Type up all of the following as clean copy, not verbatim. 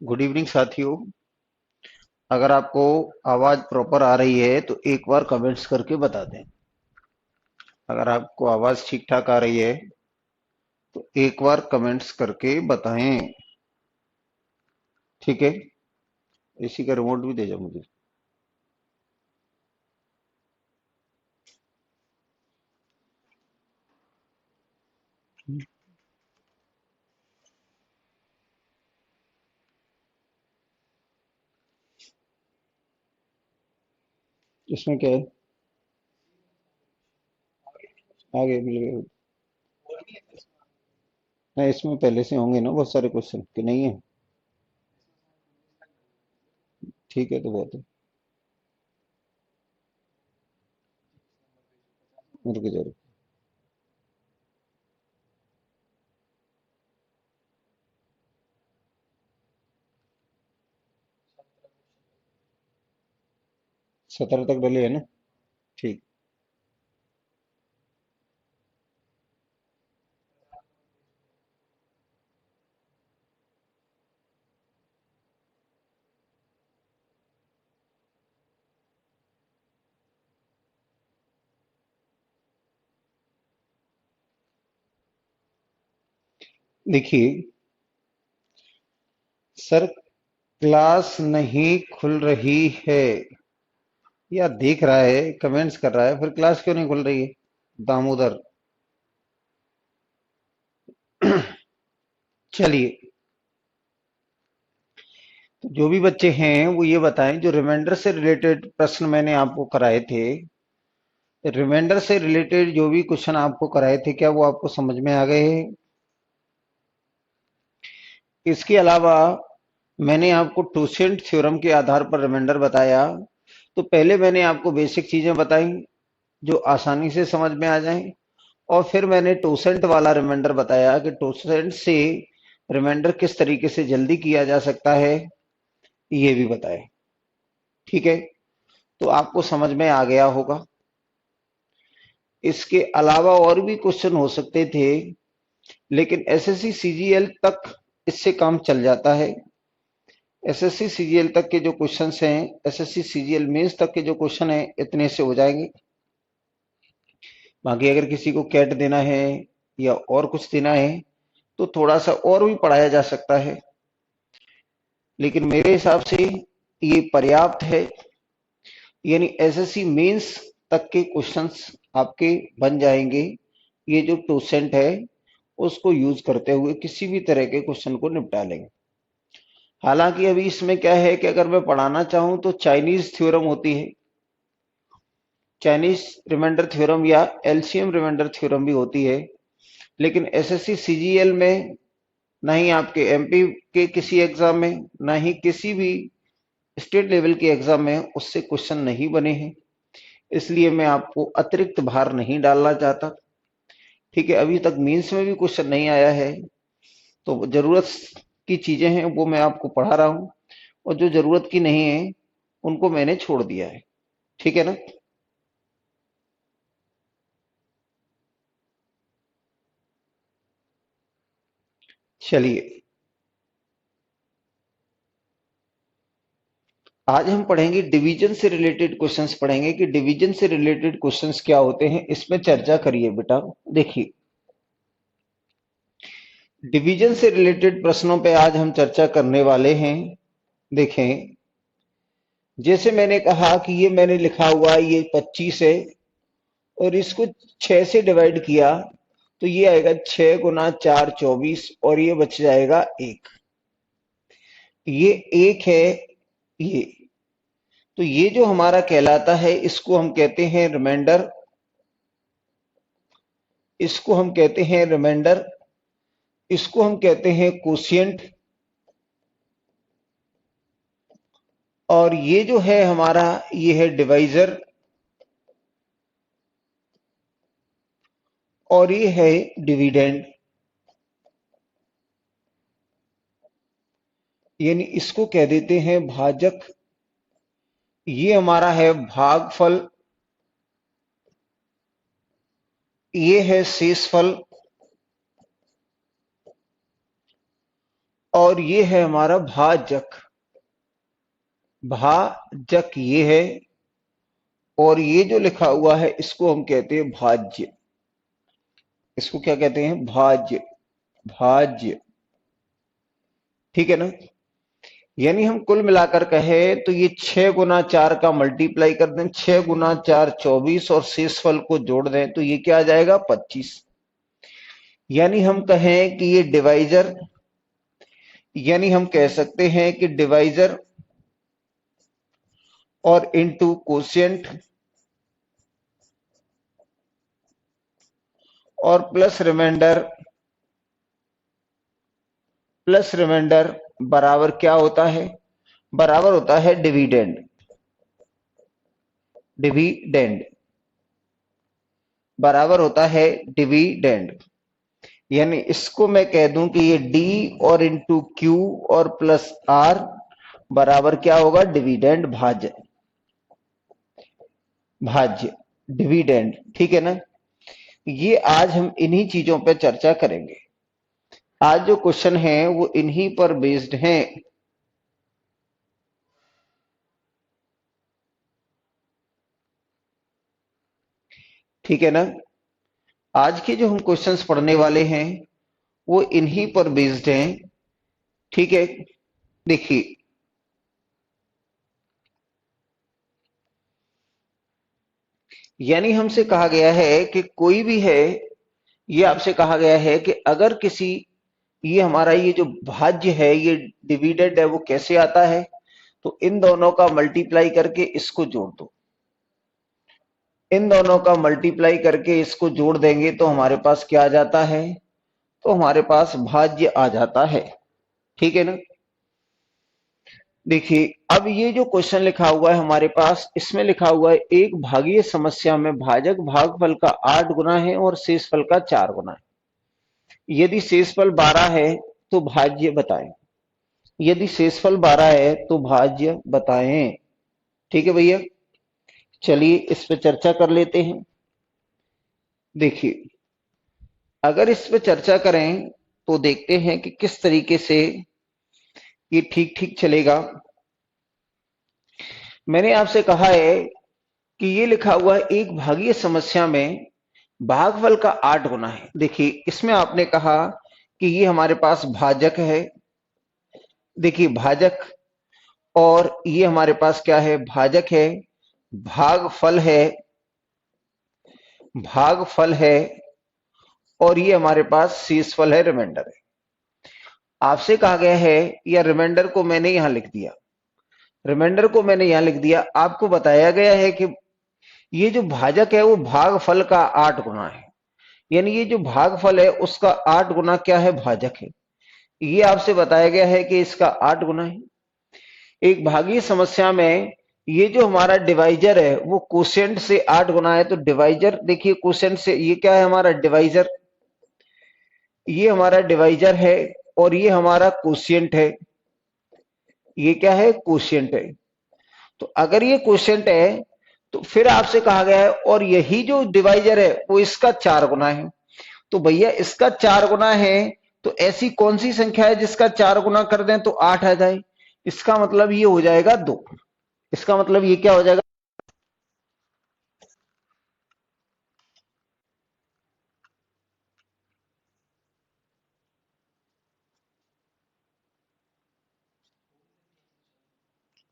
Good evening साथियों। अगर आपको आवाज प्रॉपर आ रही है तो एक बार कमेंट्स करके बता दें। अगर आपको आवाज ठीक ठाक आ रही है तो एक बार कमेंट्स करके बताएं। ठीक है। इसी का रिमोट भी दे जाओ मुझे। इसमें क्या है? आगे मिल गए। नहीं, इसमें पहले से होंगे ना बहुत सारे क्वेश्चन कि नहीं है? ठीक है, तो बहुत है। रुक जाओ। 17 तक डले है ना? ठीक। देखिए सर, क्लास नहीं खुल रही है या देख रहा है, कमेंट्स कर रहा है, फिर क्लास क्यों नहीं खुल रही है? दामोदर। चलिए, तो जो भी बच्चे हैं वो ये बताएं, जो रिमाइंडर से रिलेटेड प्रश्न मैंने आपको कराए थे, रिमाइंडर से रिलेटेड जो भी क्वेश्चन आपको कराए थे, क्या वो आपको समझ में आ गए हैं? इसके अलावा मैंने आपको टोसेंट थ्योरम के आधार पर रिमाइंडर बताया। तो पहले मैंने आपको बेसिक चीजें बताई जो आसानी से समझ में आ जाएं, और फिर मैंने टोसेंट वाला रिमाइंडर बताया कि टोसेंट से रिमाइंडर किस तरीके से जल्दी किया जा सकता है, ये भी बताया। ठीक है, तो आपको समझ में आ गया होगा। इसके अलावा और भी क्वेश्चन हो सकते थे, लेकिन एसएससी सीजीएल तक इससे काम चल जाता है। एसएससी सीजीएल तक के जो क्वेश्चंस हैं, एसएससी सीजीएल मेंस तक के जो क्वेश्चन हैं, इतने से हो जाएंगे। बाकी अगर किसी को कैट देना है या और कुछ देना है तो थोड़ा सा और भी पढ़ाया जा सकता है, लेकिन मेरे हिसाब से ये पर्याप्त है। यानी एसएससी मेंस तक के क्वेश्चंस आपके बन जाएंगे। ये जो टोसेंट है उसको यूज करते हुए किसी भी तरह के क्वेश्चन को निपटा लेंगे। हालांकि अभी इसमें क्या है कि अगर मैं पढ़ाना चाहूं तो चाइनीज थ्योरम होती है, चाइनीज रिमाइंडर थ्योरम या एलसीएम रिमाइंडर थ्योरम भी होती है। लेकिन एसएससी सीजीएल में ना ही आपके एमपी के किसी एग्जाम में, ना ही किसी भी स्टेट लेवल के एग्जाम में उससे क्वेश्चन नहीं बने हैं। इसलिए मैं आपको अतिरिक्त भार नहीं डालना चाहता। ठीक है, अभी तक मीन्स में भी क्वेश्चन नहीं आया है, तो जरूरत की चीजें हैं वो मैं आपको पढ़ा रहा हूं, और जो जरूरत की नहीं है उनको मैंने छोड़ दिया है। ठीक है ना? चलिए, आज हम पढ़ेंगे डिवीजन से रिलेटेड क्वेश्चंस, पढ़ेंगे कि डिवीजन से रिलेटेड क्वेश्चंस क्या होते हैं, इसमें चर्चा करिए बेटा। देखिए, डिवीजन से रिलेटेड प्रश्नों पे आज हम चर्चा करने वाले हैं। देखें, जैसे मैंने कहा कि ये मैंने लिखा हुआ ये 25 है, और इसको 6 से डिवाइड किया तो ये आएगा 6 गुना 4 24, और ये बच जाएगा 1। ये 1 है ये। तो ये जो हमारा कहलाता है इसको हम कहते हैं रिमाइंडर, इसको हम कहते हैं रिमाइंडर, इसको हम कहते हैं कोशिएंट, और ये जो है हमारा ये है डिवाइजर, और ये है डिविडेंड। यानी इसको कह देते हैं भाजक, ये हमारा है भागफल, ये है शेषफल, और ये है हमारा भाजक। भाजक ये है, और ये जो लिखा हुआ है इसको हम कहते हैं भाज्य। इसको क्या कहते हैं? भाज्य। भाज्य, ठीक है ना। यानी हम कुल मिलाकर कहे तो ये 6 गुना 4 का मल्टीप्लाई कर दें, 6 गुना 4 24, और शेषफल को जोड़ दें तो ये क्या आ जाएगा? 25। यानी हम कहें कि ये डिवाइजर, यानी हम कह सकते हैं कि डिवाइजर और इनटू कोशिएंट और प्लस रिमाइंडर बराबर क्या होता है? बराबर होता है डिविडेंड। डिविडेंड बराबर होता है डिविडेंड। यानी इसको मैं कह दूं कि ये डी और इंटू क्यू और प्लस आर बराबर क्या होगा? डिविडेंड भाज्य। भाज्य, डिविडेंड, ठीक है ना। ये आज हम इन्हीं चीजों पर चर्चा करेंगे। आज जो क्वेश्चन है वो इन्हीं पर बेस्ड हैं। ठीक है ना। आज के जो हम क्वेश्चंस पढ़ने वाले हैं वो इन्हीं पर बेस्ड हैं। ठीक है, देखिए, यानी हमसे कहा गया है कि कोई भी है, ये आपसे कहा गया है कि अगर किसी, ये हमारा ये जो भाज्य है, ये डिविडेंड है, वो कैसे आता है? तो इन दोनों का मल्टीप्लाई करके इसको जोड़ दो। इन दोनों का मल्टीप्लाई करके इसको जोड़ देंगे तो हमारे पास क्या आ जाता है? तो हमारे पास भाज्य आ जाता है। ठीक है ना। देखिए, अब ये जो क्वेश्चन लिखा हुआ है हमारे पास, इसमें लिखा हुआ है एक भागीय समस्या में भाजक भागफल का 8 गुना है और शेषफल का 4 गुना है। यदि शेषफल 12 है तो भाज्य बताएं। यदि शेषफल 12 है तो भाज्य बताएं। ठीक है भैया, चलिए इस पे चर्चा कर लेते हैं। देखिए, अगर इस पे चर्चा करें तो देखते हैं कि किस तरीके से ये ठीक ठीक चलेगा। मैंने आपसे कहा है कि ये लिखा हुआ है एक भागीय समस्या में भागफल का 8 गुना है। देखिए, इसमें आपने कहा कि ये हमारे पास भाजक है। देखिए, भाजक, और ये हमारे पास क्या है? भाजक है। भागफल है, भागफल है, और ये हमारे पास शेषफल है, रिमाइंडर है। आपसे कहा गया है, या रिमाइंडर को मैंने यहां लिख दिया, रिमाइंडर को मैंने यहां लिख दिया। आपको बताया गया है कि ये जो भाजक है वो भागफल का 8 गुना है। यानी ये जो भागफल है उसका 8 गुना क्या है? भाजक है। ये आपसे बताया गया है कि इसका 8 गुना है। एक भागीय समस्या में ये जो हमारा डिवाइजर है वो कोशेंट से 8 गुना है। तो डिवाइजर, देखिए, कोशेंट से ये क्या है? हमारा डिवाइजर। ये हमारा डिवाइजर है, और ये हमारा कोशिएंट है। ये क्या है? कोशिएंट है। तो अगर ये कोशिएंट है तो फिर आपसे कहा गया है, और यही जो डिवाइजर है वो इसका 4 गुना है। तो भैया, इसका 4 गुना है तो ऐसी कौन सी संख्या है जिसका 4 गुना कर दें तो 8 आ जाए? इसका मतलब ये हो जाएगा 2। इसका मतलब ये क्या हो जाएगा?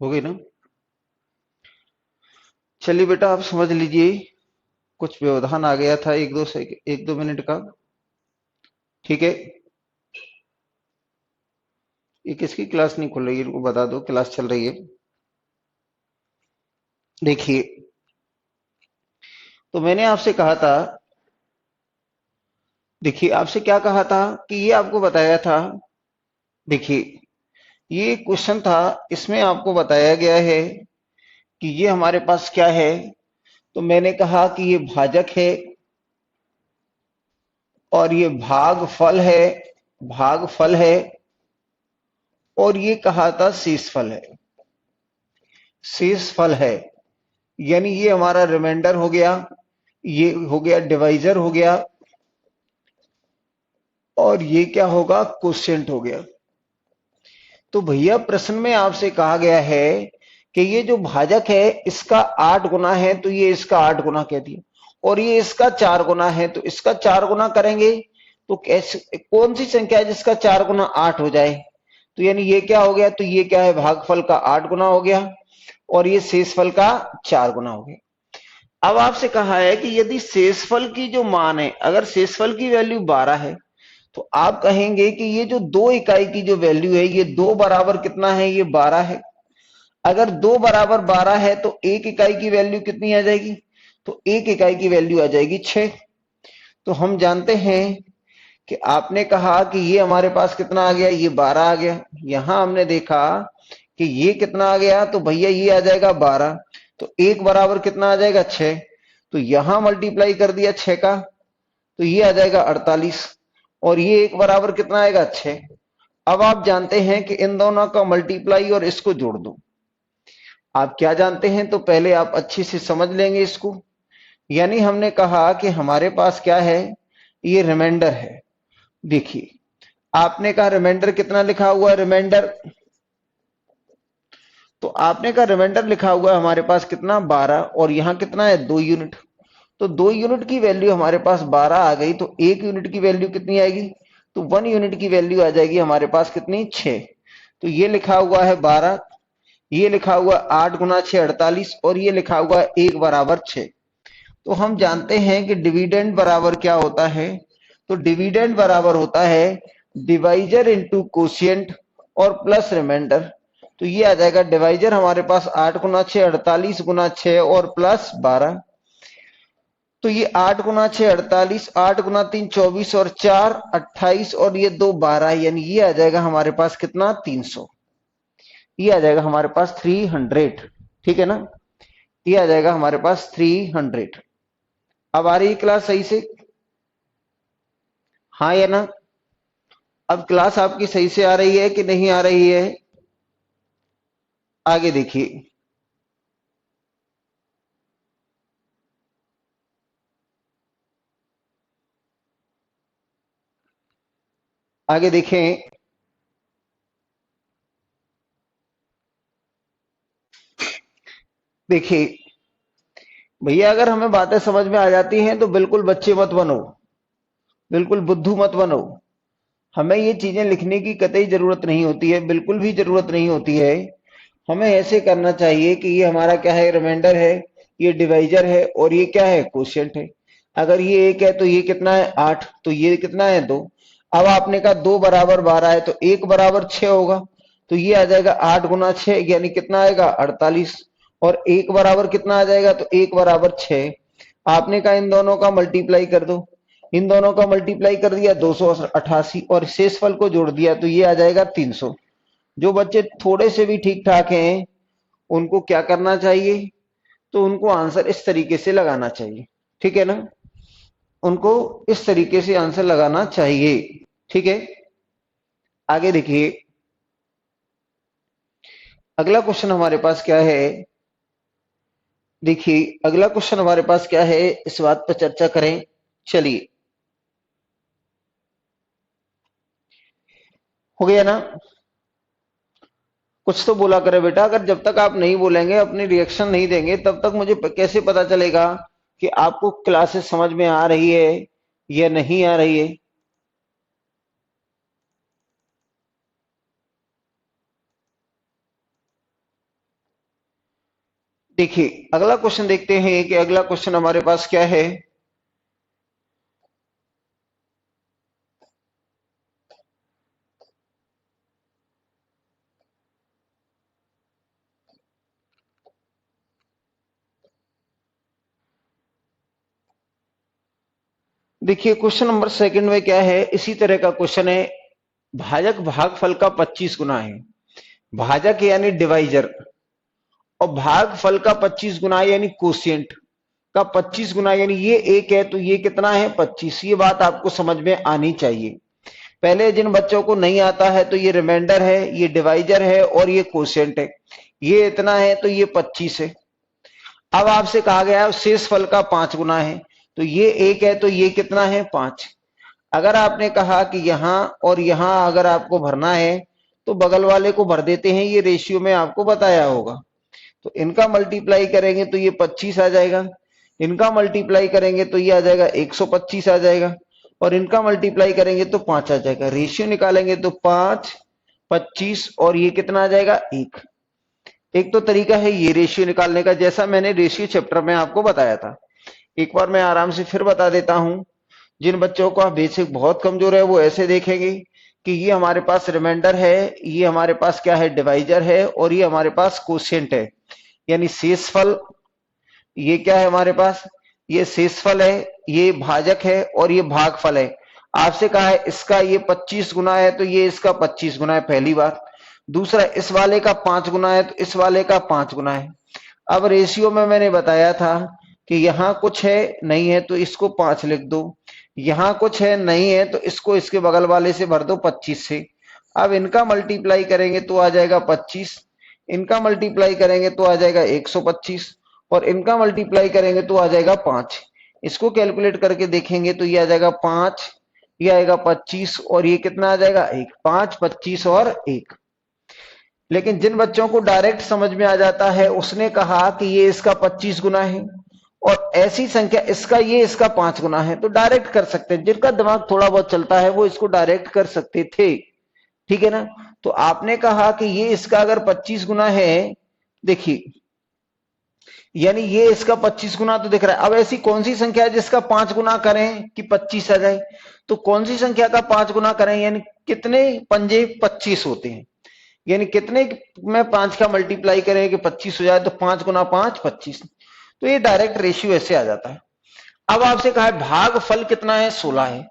हो गई ना। चलिए बेटा, आप समझ लीजिए, कुछ व्यवधान आ गया था 1-2 मिनट का। ठीक है, ये किसकी क्लास नहीं खुल रही है? इनको बता दो, क्लास चल रही है। देखिए, तो मैंने आपसे कहा था, देखिए आपसे क्या कहा था कि ये आपको बताया था। देखिए, ये क्वेश्चन था, इसमें आपको बताया गया है कि ये हमारे पास क्या है? तो मैंने कहा कि ये भाजक है, और ये भागफल है, भागफल है, और ये कहा था शेषफल है। शेषफल है, यानी ये हमारा रिमाइंडर हो गया, ये हो गया डिवाइजर हो गया, और ये क्या होगा? कोशेंट हो गया। तो भैया प्रश्न में आपसे कहा गया है कि ये जो भाजक है इसका 8 गुना है, तो ये इसका 8 गुना कह दिया, और ये इसका 4 गुना है तो इसका 4 गुना करेंगे तो कैसे, कौन सी संख्या है जिसका 4 गुना 8 हो जाए? तो यानी ये क्या हो गया, तो ये क्या है, भागफल का 8 गुना हो गया और ये शेषफल का 4 गुना हो गया। अब आपसे कहा है कि यदि शेषफल की जो मान है, अगर शेषफल की वैल्यू 12 है तो आप कहेंगे कि ये जो 2 इकाई की जो वैल्यू है, ये 2 बराबर कितना है, ये 12 है। अगर 2 बराबर 12 है तो 1 इकाई की वैल्यू कितनी आ जाएगी, तो 1 इकाई की वैल्यू आ जाएगी 6। तो हम जानते हैं कि आपने कहा कि ये हमारे पास कितना आ गया, ये 12 आ गया। यहां हमने देखा कि ये कितना आ गया, तो भैया ये आ जाएगा 12, तो 1 बराबर कितना आ जाएगा 6, तो यहां मल्टीप्लाई कर दिया 6 का, तो ये आ जाएगा 48, और ये 1 बराबर कितना आएगा 6। अब आप जानते हैं कि इन दोनों का मल्टीप्लाई और इसको जोड़ दो। आप क्या जानते हैं, तो पहले आप अच्छे से समझ लेंगे इसको। यानी हमने कहा कि हमारे पास क्या है, ये रिमाइंडर है। देखिए आपने कहा रिमाइंडर कितना लिखा हुआ है, रिमाइंडर, तो आपने कहा रिमाइंडर लिखा हुआ है हमारे पास कितना 12, और यहां कितना है 2 यूनिट, तो 2 यूनिट की वैल्यू हमारे पास 12 आ गई, तो 1 यूनिट की वैल्यू कितनी आएगी, तो 1 यूनिट की वैल्यू आ जाएगी हमारे पास कितनी 6। तो ये लिखा हुआ है 12, ये लिखा हुआ 8 गुना 6 48, और ये लिखा हुआ 1 बराबर 6। तो हम जानते हैं कि डिविडेंड बराबर क्या होता है, तो डिविडेंड बराबर होता है डिवाइजर इंटू कोशिएंट और प्लस रिमाइंडर। तो ये आ जाएगा डिवाइजर हमारे पास 8 गुना 6 48 गुना 6 और प्लस 12, तो ये 8 गुना 6 48, 8 गुना 3 24 और 4 28 और ये 2 12, यानी ये आ जाएगा हमारे पास कितना 300, ये आ जाएगा हमारे पास 300। ठीक है ना, ये आ जाएगा हमारे पास 300। अब आ रही है क्लास सही से, हाँ या ना? अब क्लास आपकी सही से आ रही है कि नहीं आ रही है? आगे देखिए, आगे देखें। देखिए भैया, अगर हमें बातें समझ में आ जाती हैं तो बिल्कुल बच्चे मत बनो, बिल्कुल बुद्धू मत बनो। हमें ये चीजें लिखने की कतई जरूरत नहीं होती है, बिल्कुल भी जरूरत नहीं होती है। हमें ऐसे करना चाहिए कि ये हमारा क्या है, रिमाइंडर है, ये डिवाइजर है, और ये क्या है, कोशिएंट है। अगर ये 1 है तो ये कितना है 8, तो ये कितना है 2। अब आपने कहा 2 बराबर 12 है तो 1 बराबर 6 होगा, तो ये आ जाएगा 8 गुना 6 यानी कितना आएगा 48, और 1 बराबर कितना आ जाएगा, तो 1 बराबर 6। आपने कहा इन दोनों का मल्टीप्लाई कर दो, इन दोनों का मल्टीप्लाई कर दिया 288 और शेषफल को जोड़ दिया तो ये आ जाएगा 300। जो बच्चे थोड़े से भी ठीक ठाक हैं उनको क्या करना चाहिए, तो उनको आंसर इस तरीके से लगाना चाहिए। ठीक है ना, उनको इस तरीके से आंसर लगाना चाहिए। ठीक है, आगे देखिए, अगला क्वेश्चन हमारे पास क्या है। देखिए अगला क्वेश्चन हमारे पास क्या है, इस बात पर चर्चा करें। चलिए, हो गया ना? कुछ तो बोला करे बेटा, अगर जब तक आप नहीं बोलेंगे, अपनी रिएक्शन नहीं देंगे, तब तक मुझे कैसे पता चलेगा कि आपको क्लासेस समझ में आ रही है या नहीं आ रही है। देखिए अगला क्वेश्चन देखते हैं कि अगला क्वेश्चन हमारे पास क्या है। देखिए क्वेश्चन नंबर सेकंड में क्या है, इसी तरह का क्वेश्चन है। भाजक भागफल का 25 गुना है, भाजक यानी डिवाइजर, और भागफल का 25 गुना यानी कोशिएंट का 25 गुना, यानी ये 1 है तो ये कितना है 25। ये बात आपको समझ में आनी चाहिए। पहले जिन बच्चों को नहीं आता है, तो ये रिमाइंडर है, ये डिवाइजर है और ये कोशिएंट है, ये इतना है तो ये 25 है। अब आपसे कहा गया है शेषफल का 5 गुना है, तो ये 1 है तो ये कितना है 5। अगर आपने कहा कि यहां और यहां अगर आपको भरना है तो बगल वाले को भर देते हैं, ये रेशियो में आपको बताया होगा। तो इनका मल्टीप्लाई करेंगे तो ये 25 आ जाएगा, इनका मल्टीप्लाई करेंगे तो ये आ जाएगा 125 आ जाएगा, और इनका मल्टीप्लाई करेंगे तो 5 आ जाएगा। रेशियो निकालेंगे तो 5, 25 और ये कितना आ जाएगा 1। एक तो तरीका है ये रेशियो निकालने का, जैसा मैंने रेशियो चैप्टर में आपको बताया था। एक बार मैं आराम से फिर बता देता हूं। जिन बच्चों का बेसिक बहुत कमजोर है वो ऐसे देखेंगे कि ये हमारे पास रिमाइंडर है, ये हमारे पास क्या है डिवाइजर है, और ये हमारे पास कोशिएंट है यानी शेषफल। ये क्या है हमारे पास, ये शेषफल है, ये भाजक है और ये भागफल है। आपसे कहा है इसका ये 25 गुना है तो ये इसका 25 गुना है, पहली बात। दूसरा, इस वाले का 5 गुना है तो इस वाले का 5 गुना है। अब रेशियो में मैंने बताया था कि यहां कुछ है नहीं है तो इसको 5 लिख दो, यहां कुछ है नहीं है तो इसको इसके बगल वाले से भर दो 25 से। अब इनका मल्टीप्लाई करेंगे तो आ जाएगा 25, इनका मल्टीप्लाई करेंगे तो आ जाएगा 125, और इनका मल्टीप्लाई करेंगे तो आ जाएगा 5। इसको कैलकुलेट करके देखेंगे तो ये आ जाएगा 5, ये आएगा 25 और ये कितना आ जाएगा 1। 5, 25 और 1। लेकिन जिन बच्चों को डायरेक्ट समझ में आ जाता है उसने कहा कि ये इसका 25 गुना है और ऐसी संख्या इसका ये इसका 5 गुना है, तो डायरेक्ट कर सकते हैं। जिनका दिमाग थोड़ा बहुत चलता है वो इसको डायरेक्ट कर सकते थे, ठीक है ना। तो आपने कहा कि ये इसका अगर 25 गुना है, देखिए यानी ये इसका 25 गुना तो दिख रहा है। अब ऐसी कौन सी संख्या है जिसका 5 गुना करें कि 25 आ जाए, तो कौन सी संख्या का 5 गुना करें, यानी कितने पंजे 25 होते हैं, यानी कितने में 5 का मल्टीप्लाई करें कि 25 हो जाए, तो 5 गुना 5 25। तो ये डायरेक्ट रेशियो ऐसे आ जाता है। अब आपसे कहा है भागफल कितना है, 16 है,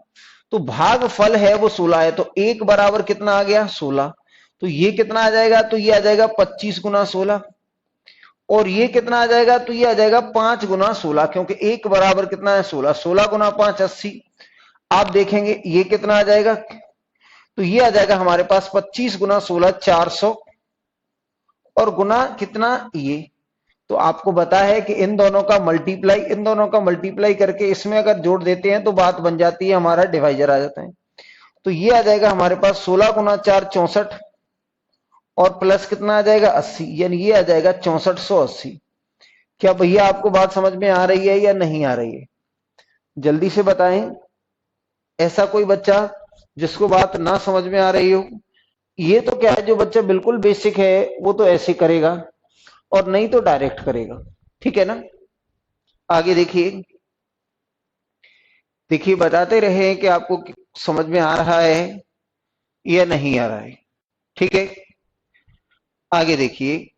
तो भागफल है वो 16 है, तो 1 बराबर कितना आ गया 16। तो ये कितना आ जाएगा, तो ये आ जाएगा 25 गुना 16, और ये कितना आ जाएगा, तो ये आ जाएगा 5 गुना 16, क्योंकि 1 बराबर कितना है 16, 16 गुना 5 80। आप देखेंगे ये कितना आ जाएगा, तो ये आ जाएगा हमारे पास 25 गुना 16 400, और गुना कितना ये। तो आपको पता है कि इन दोनों का मल्टीप्लाई करके इसमें अगर जोड़ देते हैं तो बात बन जाती है, हमारा डिवाइजर आ जाता है। तो ये आ जाएगा हमारे पास 16 गुना 4 64, और प्लस कितना आ जाएगा 80, यानी ये आ जाएगा 6480। क्या भैया आपको बात समझ में आ रही है या नहीं आ रही है, जल्दी से बताएं। ऐसा कोई बच्चा जिसको बात ना समझ में आ रही हो। ये तो क्या है, जो बच्चा बिल्कुल बेसिक है वो तो ऐसे करेगा और नहीं तो डायरेक्ट करेगा, ठीक है ना। आगे देखिए, देखिए बताते रहे कि आपको समझ में आ रहा है या नहीं आ रहा है, ठीक है। आगे देखिए,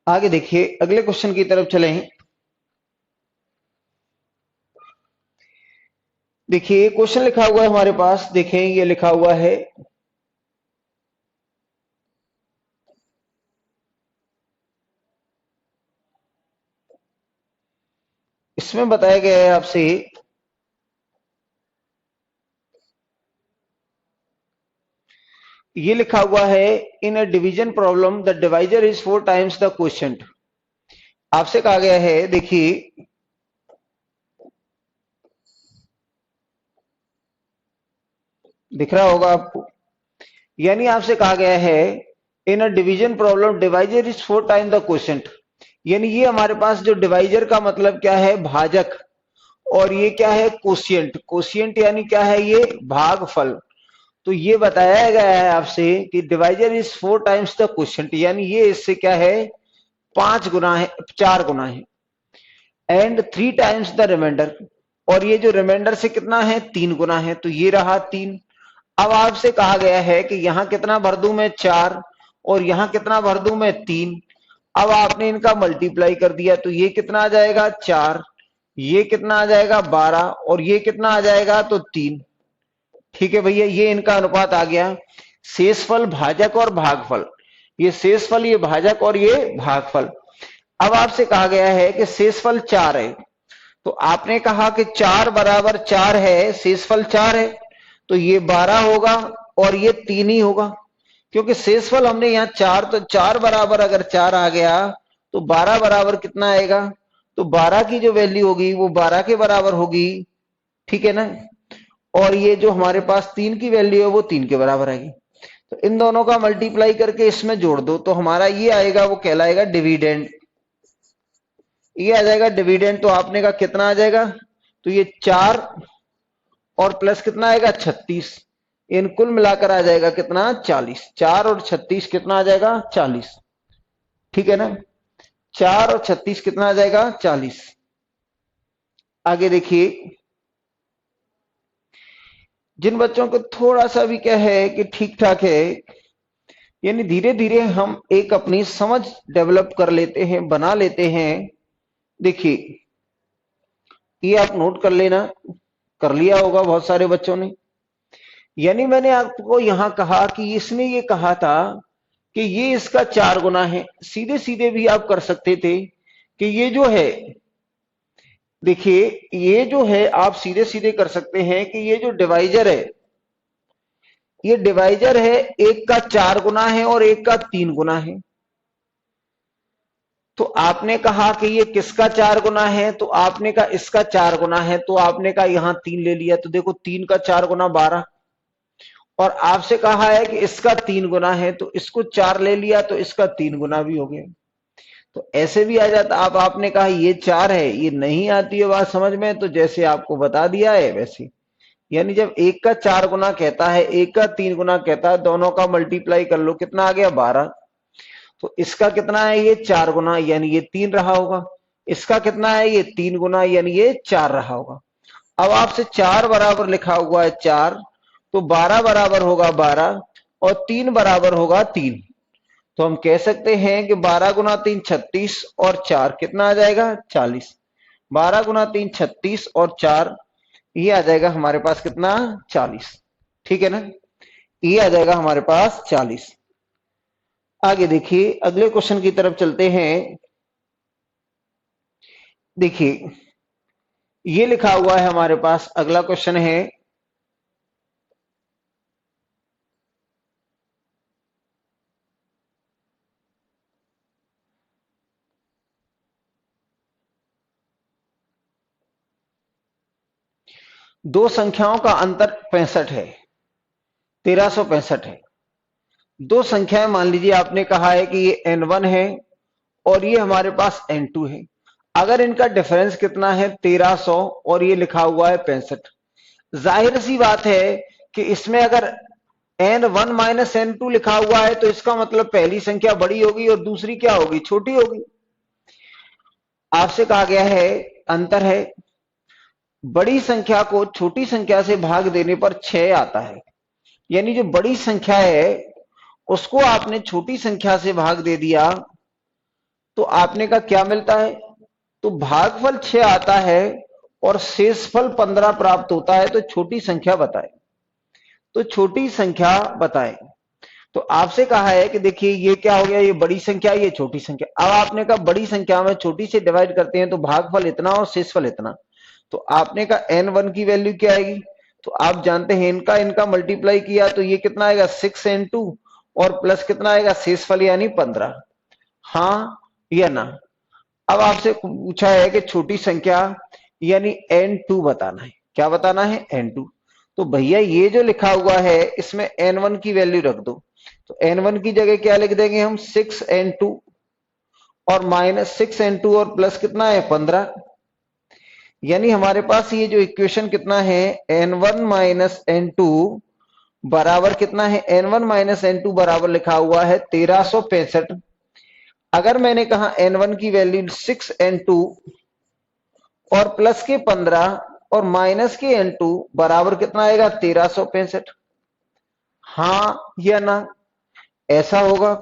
आगे देखिए अगले क्वेश्चन की तरफ चलें। देखिए क्वेश्चन लिखा हुआ है हमारे पास, देखें ये लिखा हुआ है इसमें बताया गया है आपसे, ये लिखा हुआ है in a division problem the divisor is 4 times the quotient. आपसे कहा गया है, देखिए दिख रहा होगा आपको, यानी आपसे कहा गया है in a division problem divisor is 4 times the quotient, यानी ये हमारे पास जो डिवाइजर का मतलब क्या है भाजक, और ये क्या है कोशिएंट। कोशिएंट यानी क्या है, ये भागफल। तो ये बताया गया है आपसे कि divisor is 4 times the quotient, यानी ये इससे क्या है 5 गुना है, 4 गुना है। एंड 3 टाइम्स द रिमाइंडर, और ये जो रिमाइंडर से कितना है 3 गुना है, तो ये रहा 3। अब आपसे कहा गया है कि यहां कितना भर दूं मैं 4, और यहां कितना भर दूं मैं 3। अब आपने इनका मल्टीप्लाई कर दिया तो ये कितना आ जाएगा 4, ये कितना आ जाएगा 12, और ये कितना आ जाएगा तो 3। ठीक है भैया, ये इनका अनुपात आ गया। शेषफल, भाजक और भागफल, ये शेषफल, ये भाजक और ये भागफल। अब आपसे कहा गया है कि शेषफल 4 है, तो आपने कहा कि 4 बराबर 4 है, शेषफल 4 है, तो ये 12 होगा और ये 3 ही होगा, क्योंकि शेषफल हमने यहाँ 4, तो 4 बराबर अगर 4 आ गया तो 12 बराबर कितना आएगा, तो 12 की जो वैल्यू होगी वो 12 के बराबर होगी, ठीक है ना। और ये जो हमारे पास 3 की वैल्यू है वो 3 के बराबर आएगी। तो इन दोनों का मल्टीप्लाई करके इसमें जोड़ दो तो हमारा ये आएगा, वो कहलाएगा डिविडेंड। ये आ जाएगा डिविडेंड। तो आपने का कितना आ जाएगा, तो ये 4 और प्लस कितना आएगा 36, इन कुल मिलाकर आ जाएगा कितना 40। 4 और 36 कितना आ जाएगा 40, ठीक है ना। 4 और 36 कितना आ जाएगा 40। आगे देखिए, जिन बच्चों को थोड़ा सा भी क्या है कि ठीक ठाक है, यानी धीरे धीरे हम एक अपनी समझ डेवलप कर लेते हैं, बना लेते हैं। देखिए ये आप नोट कर लेना, कर लिया होगा बहुत सारे बच्चों ने। यानी मैंने आपको यहां कहा कि इसने ये कहा था कि ये इसका 4 गुना है। सीधे सीधे भी आप कर सकते थे कि ये जो है, देखिए ये जो है आप सीधे सीधे कर सकते हैं कि ये जो डिवाइजर है, ये डिवाइजर है, एक का 4 गुना है और एक का 3 गुना है। तो आपने कहा कि ये किसका 4 गुना है, तो आपने कहा इसका 4 गुना है, तो आपने कहा यहां 3 ले लिया, तो देखो 3 का 4 गुना 12। और आपसे कहा है कि इसका 3 गुना है, तो इसको 4 ले लिया तो इसका 3 गुना भी हो गया। तो ऐसे भी आ जाता। अब आपने कहा ये 4 है, ये नहीं आती है बात समझ में, तो जैसे आपको बता दिया है वैसे, यानी जब एक का 4 गुना कहता है, एक का 3 गुना कहता है, दोनों का मल्टीप्लाई कर लो, कितना आ गया 12। तो इसका कितना है, ये 4 गुना, यानी ये 3 रहा होगा। इसका कितना है, ये 3 गुना, यानी ये 4 रहा होगा। अब आपसे 4 बराबर लिखा हुआ है 4, तो 12 बराबर होगा 12 और 3 बराबर होगा 3। तो हम कह सकते हैं कि 12 गुना 3 36 और 4 कितना आ जाएगा 40। 12 गुना 3 36 और 4, ये आ जाएगा हमारे पास कितना 40, ठीक है ना। ये आ जाएगा हमारे पास 40। आगे देखिए, अगले क्वेश्चन की तरफ चलते हैं। देखिए ये लिखा हुआ है हमारे पास, अगला क्वेश्चन है, दो संख्याओं का अंतर 65 है, 1365 है। दो संख्याएं मान लीजिए, आपने कहा है कि ये n1 है और ये हमारे पास n2 है। अगर इनका डिफरेंस कितना है 1300 और ये लिखा हुआ है 65, जाहिर सी बात है कि इसमें अगर n1 माइनस n2 लिखा हुआ है तो इसका मतलब पहली संख्या बड़ी होगी और दूसरी क्या होगी, छोटी होगी। आपसे कहा गया है अंतर है, बड़ी संख्या को छोटी संख्या से भाग देने पर 6 आता है। यानी जो बड़ी संख्या है उसको आपने छोटी संख्या से भाग दे दिया तो आपने का क्या मिलता है, तो भागफल 6 आता है और शेषफल 15 प्राप्त होता है। तो छोटी संख्या बताए, तो छोटी संख्या बताए। तो आपसे कहा है कि देखिए ये क्या हो गया, ये बड़ी संख्या, ये छोटी संख्या। अब आपने कहा बड़ी संख्या में छोटी से डिवाइड करते हैं तो भागफल इतना और शेषफल इतना। तो आपने कहा n1 की वैल्यू क्या आएगी, तो आप जानते हैं इनका इनका मल्टीप्लाई किया तो ये कितना आएगा 6n2 और प्लस कितना आएगा शेषफल यानी 15। हाँ या ना। अब आपसे पूछा है कि छोटी संख्या यानी n2 बताना है। क्या बताना है, n2। तो भैया ये जो लिखा हुआ है इसमें n1 की वैल्यू रख दो। तो n1 की जगह क्या लिख देंगे हम 6n2 और माइनस 6n2 और प्लस कितना है 15। यानी हमारे पास ये जो इक्वेशन कितना है n1 माइनस n2 बराबर कितना है, n1 माइनस n2 बराबर लिखा हुआ है 1365। अगर मैंने कहा n1 की वैल्यू 6n2 और प्लस के 15 और माइनस के n2 बराबर कितना आएगा 1365, हाँ या ना, ऐसा होगा।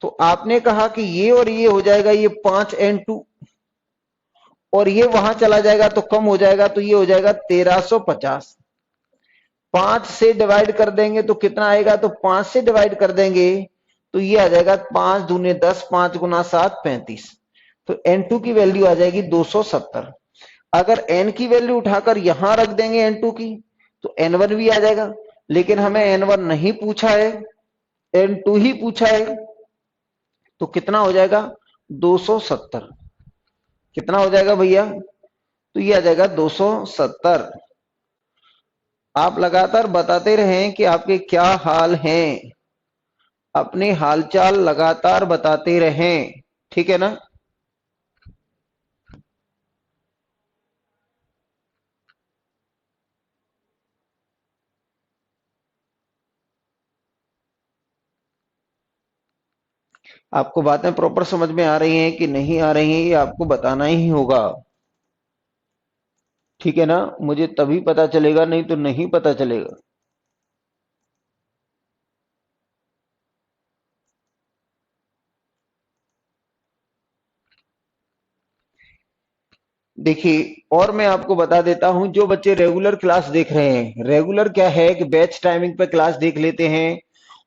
तो आपने कहा कि ये और ये हो जाएगा, ये 5n2 और ये वहां चला जाएगा तो कम हो जाएगा, तो ये हो जाएगा 1350। 5 से डिवाइड कर देंगे तो कितना आएगा, तो 5 से डिवाइड कर देंगे तो ये आ जाएगा 5 दूने 10, 5 गुना 7 35। तो n2 की वैल्यू आ जाएगी 270। अगर n की वैल्यू उठाकर यहां रख देंगे n2 की तो n1 भी आ जाएगा। लेकिन हमें N1 नहीं पूछा है, N2 ही पूछा है। तो कितना हो जाएगा 270। कितना हो जाएगा भैया? तो ये आ जाएगा 270। आप लगातार बताते रहें कि आपके क्या हाल हैं, अपने हालचाल लगातार बताते रहें, ठीक है ना। आपको बातें प्रॉपर समझ में आ रही हैं कि नहीं आ रही हैं, ये आपको बताना ही होगा, ठीक है ना। मुझे तभी पता चलेगा, नहीं तो नहीं पता चलेगा। देखिए, और मैं आपको बता देता हूं, जो बच्चे रेगुलर क्लास देख रहे हैं, रेगुलर क्या है कि बैच टाइमिंग पे क्लास देख लेते हैं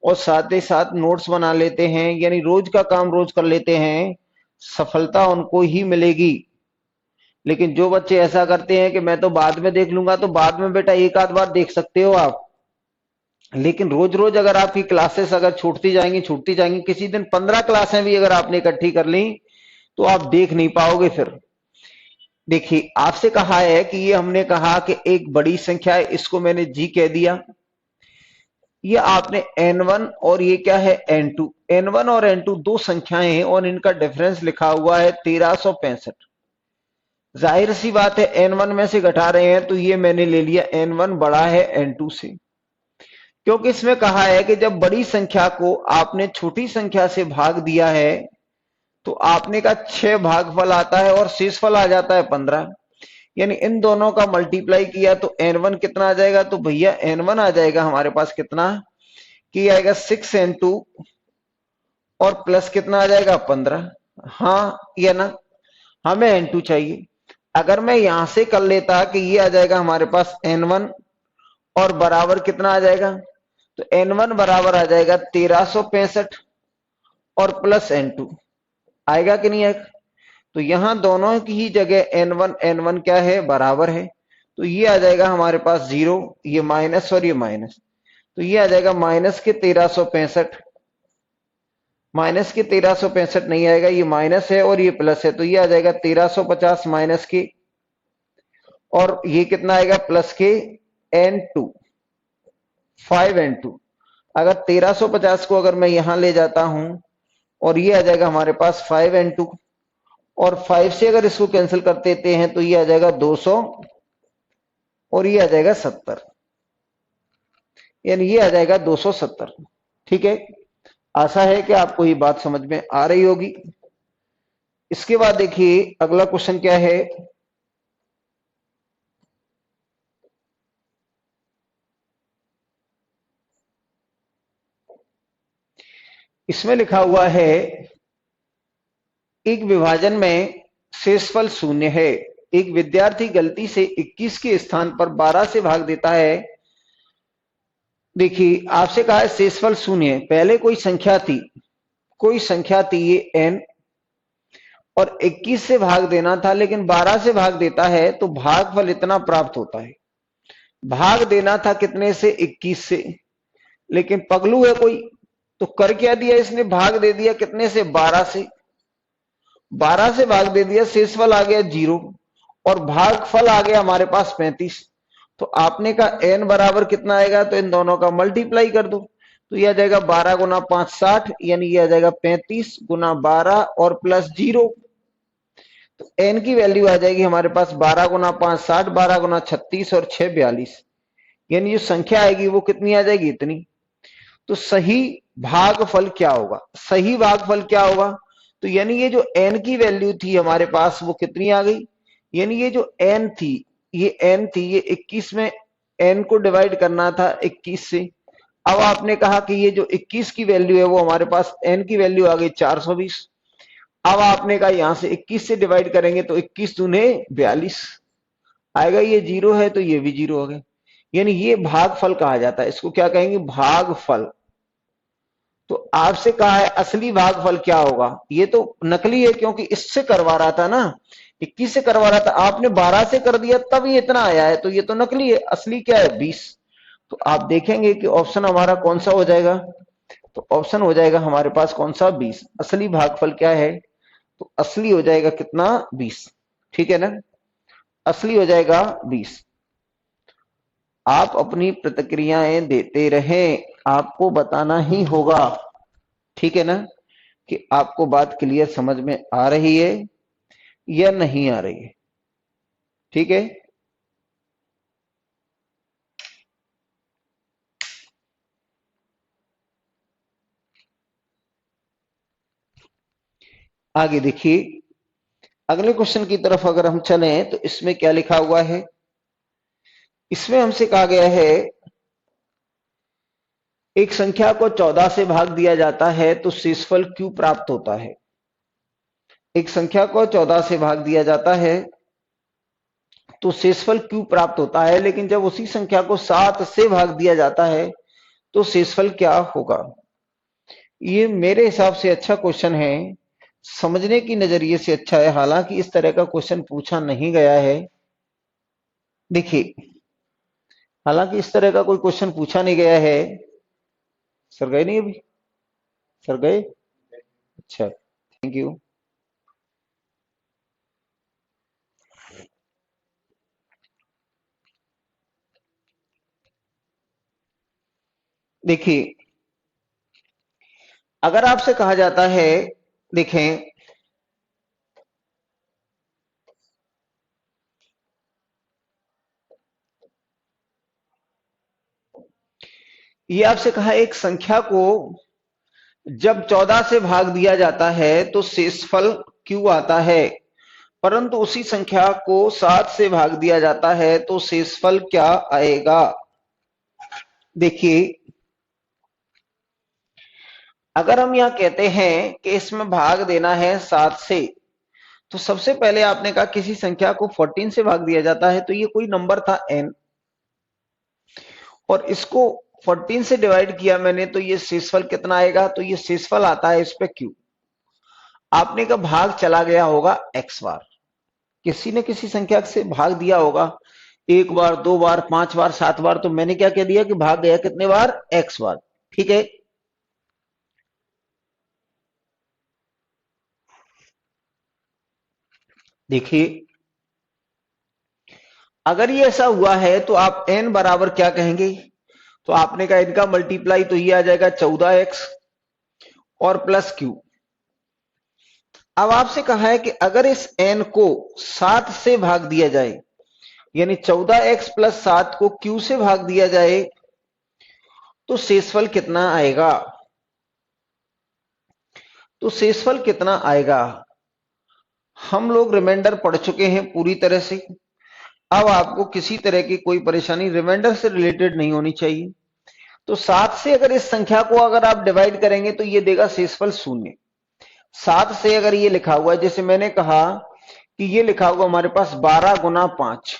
और साथ ही साथ नोट्स बना लेते हैं, यानी रोज का काम रोज कर लेते हैं, सफलता उनको ही मिलेगी। लेकिन जो बच्चे ऐसा करते हैं कि मैं तो बाद में देख लूंगा, तो बाद में बेटा एक आध बार देख सकते हो आप, लेकिन रोज रोज अगर आपकी क्लासेस अगर छूटती जाएंगी, किसी दिन 15 क्लासें भी अगर आपने इकट्ठी कर ली तो आप देख नहीं पाओगे फिर। देखिए, आपसे कहा है कि ये हमने कहा कि एक बड़ी संख्या है, इसको मैंने जी कह दिया। ये आपने n1 और ये क्या है n2, n1 और n2 दो संख्याएं हैं और इनका डिफरेंस लिखा हुआ है 1365। जाहिर सी बात है n1 में से घटा रहे हैं, तो ये मैंने ले लिया n1 बड़ा है n2 से, क्योंकि इसमें कहा है कि जब बड़ी संख्या को आपने छोटी संख्या से भाग दिया है तो आपने का 6 भागफल आता है और शेषफल आ जाता है 15। यानी इन दोनों का मल्टीप्लाई किया तो n1 कितना आ जाएगा? तो भैया n1 आ जाएगा हमारे पास कितना कि आएगा 6n2 और प्लस कितना आ जाएगा 15। हाँ या ना? हमें n2 चाहिए। अगर मैं यहां से कर लेता कि ये आ जाएगा हमारे पास n1 और बराबर कितना आ जाएगा, तो n1 बराबर आ जाएगा 1365 और प्लस n2 आएगा कि नहीं आएगा? तो यहां दोनों की ही जगह n1 क्या है? बराबर है। तो ये आ जाएगा हमारे पास 0, ये माइनस और ये माइनस, तो ये आ जाएगा माइनस के 1365। माइनस के 1365 नहीं आएगा, ये माइनस है और ये प्लस है, तो ये आ जाएगा 1350 माइनस के, और ये कितना आएगा? प्लस के n2, 5n2। अगर 1350 को अगर मैं यहां ले जाता हूं और ये आ जाएगा हमारे पास 5n2, और 5 से अगर इसको कैंसिल कर देते हैं तो ये आ जाएगा 200 और ये आ जाएगा 70, यानी ये आ जाएगा 270। ठीक है, आशा है कि आपको ये बात समझ में आ रही होगी। इसके बाद देखिए अगला क्वेश्चन क्या है। इसमें लिखा हुआ है एक विभाजन में शेषफल 0 है, एक विद्यार्थी गलती से 21 के स्थान पर 12 से भाग देता है। देखिए, आपसे कहा है शेषफल 0 है, पहले कोई संख्या थी ये n, और 21 से भाग देना था, लेकिन 12 से भाग देता है तो भागफल इतना प्राप्त होता है। भाग देना था कितने से? 21 से, लेकिन पगलू है कोई, तो कर क्या दिया इसने? भाग दे दिया कितने से? 12 से। 12 से भाग दे दिया, शेषफल आ गया 0 और भागफल आ गया हमारे पास 35। तो आपने का n बराबर कितना आएगा? तो इन दोनों का मल्टीप्लाई कर दो, तो यह आ जाएगा 12 गुना 5 60, यानी यह आ जाएगा 35 गुना 12 और प्लस 0। तो n की वैल्यू आ जाएगी हमारे पास 12 गुना 5 60, 12 गुना 36 और 6 42, यानी जो संख्या आएगी वो कितनी आ जाएगी? इतनी। तो सही भागफल क्या होगा? सही भागफल क्या होगा? तो यानी ये जो n की वैल्यू थी हमारे पास वो कितनी आ गई? यानी ये जो n थी, ये 21 में n को डिवाइड करना था 21 से। अब आपने कहा कि ये जो 21 की वैल्यू है वो हमारे पास n की वैल्यू आ गई 420। अब आपने कहा यहां से 21 से डिवाइड करेंगे तो 21 दूने 42 आएगा, ये 0 है तो ये भी 0 हो गए, यानी ये भागफल कहा जाता है। इसको क्या कहेंगे? भागफल। तो आपसे कहा है असली भागफल क्या होगा? ये तो नकली है क्योंकि इससे करवा रहा था ना, 21 से करवा रहा था, आपने 12 से कर दिया तब ये इतना आया है, तो ये तो नकली है। असली क्या है? 20। तो आप देखेंगे कि ऑप्शन हमारा कौन सा हो जाएगा। तो ऑप्शन हो जाएगा हमारे पास कौन सा, 20। असली भागफल क्या है, तो असली हो जाएगा कितना, 20। ठीक है ना, असली हो जाएगा 20। आप अपनी प्रतिक्रियाएं देते रहें, आपको बताना ही होगा, ठीक है ना, कि आपको बात क्लियर समझ में आ रही है या नहीं आ रही है। ठीक है, आगे देखिए, अगले क्वेश्चन की तरफ अगर हम चलें तो इसमें क्या लिखा हुआ है। इसमें हमसे कहा गया है एक संख्या को 14 से भाग दिया जाता है तो शेषफल क्यों प्राप्त होता है। एक संख्या को 14 से भाग दिया जाता है तो शेषफल क्यों प्राप्त होता है, लेकिन जब उसी संख्या को 7 से भाग दिया जाता है तो शेषफल क्या होगा। ये मेरे हिसाब से अच्छा क्वेश्चन है, समझने की नजरिए से अच्छा है। हालांकि इस तरह का क्वेश्चन पूछा नहीं गया है। देखिए, हालांकि इस तरह का कोई क्वेश्चन पूछा नहीं गया है। सर गए नहीं अभी, सर गए, अच्छा, थैंक यू। देखिए, अगर आपसे कहा जाता है, देखें, ये आपसे कहा एक संख्या को जब 14 से भाग दिया जाता है तो शेषफल क्यों आता है, परंतु उसी संख्या को 7 से भाग दिया जाता है तो शेषफल क्या आएगा। देखिए, अगर हम यहां कहते हैं कि इसमें भाग देना है 7 से, तो सबसे पहले आपने कहा किसी संख्या को 14 से भाग दिया जाता है, तो ये कोई नंबर था n, और इसको 14 से डिवाइड किया मैंने, तो ये शेषफल कितना आएगा, तो ये शेषफल आता है इस पे q। आपने कहा भाग चला गया होगा x बार, किसी ने किसी संख्या से भाग दिया होगा, एक बार, दो बार, 5 बार, 7 बार, तो मैंने क्या कह दिया कि भाग गया कितने बार, x बार। ठीक है, देखिए, अगर ये ऐसा हुआ है तो आप n बराबर क्या कहेंगे, तो आपने कहा इनका मल्टीप्लाई, तो ये आ जाएगा 14x और प्लस q। अब आपसे कहा है कि अगर इस n को 7 से भाग दिया जाए, यानी 14x प्लस 7 को q से भाग दिया जाए, तो शेषफल कितना आएगा। तो शेषफल कितना आएगा, हम लोग रिमाइंडर पढ़ चुके हैं पूरी तरह से। अब आपको किसी तरह की कोई परेशानी रिमाइंडर से रिलेटेड नहीं होनी चाहिए। तो 7 से अगर इस संख्या को अगर आप डिवाइड करेंगे तो ये देगा शेषफल 0। 7 से अगर ये लिखा हुआ है, जैसे मैंने कहा कि ये लिखा हुआ हमारे पास 12 गुना 5,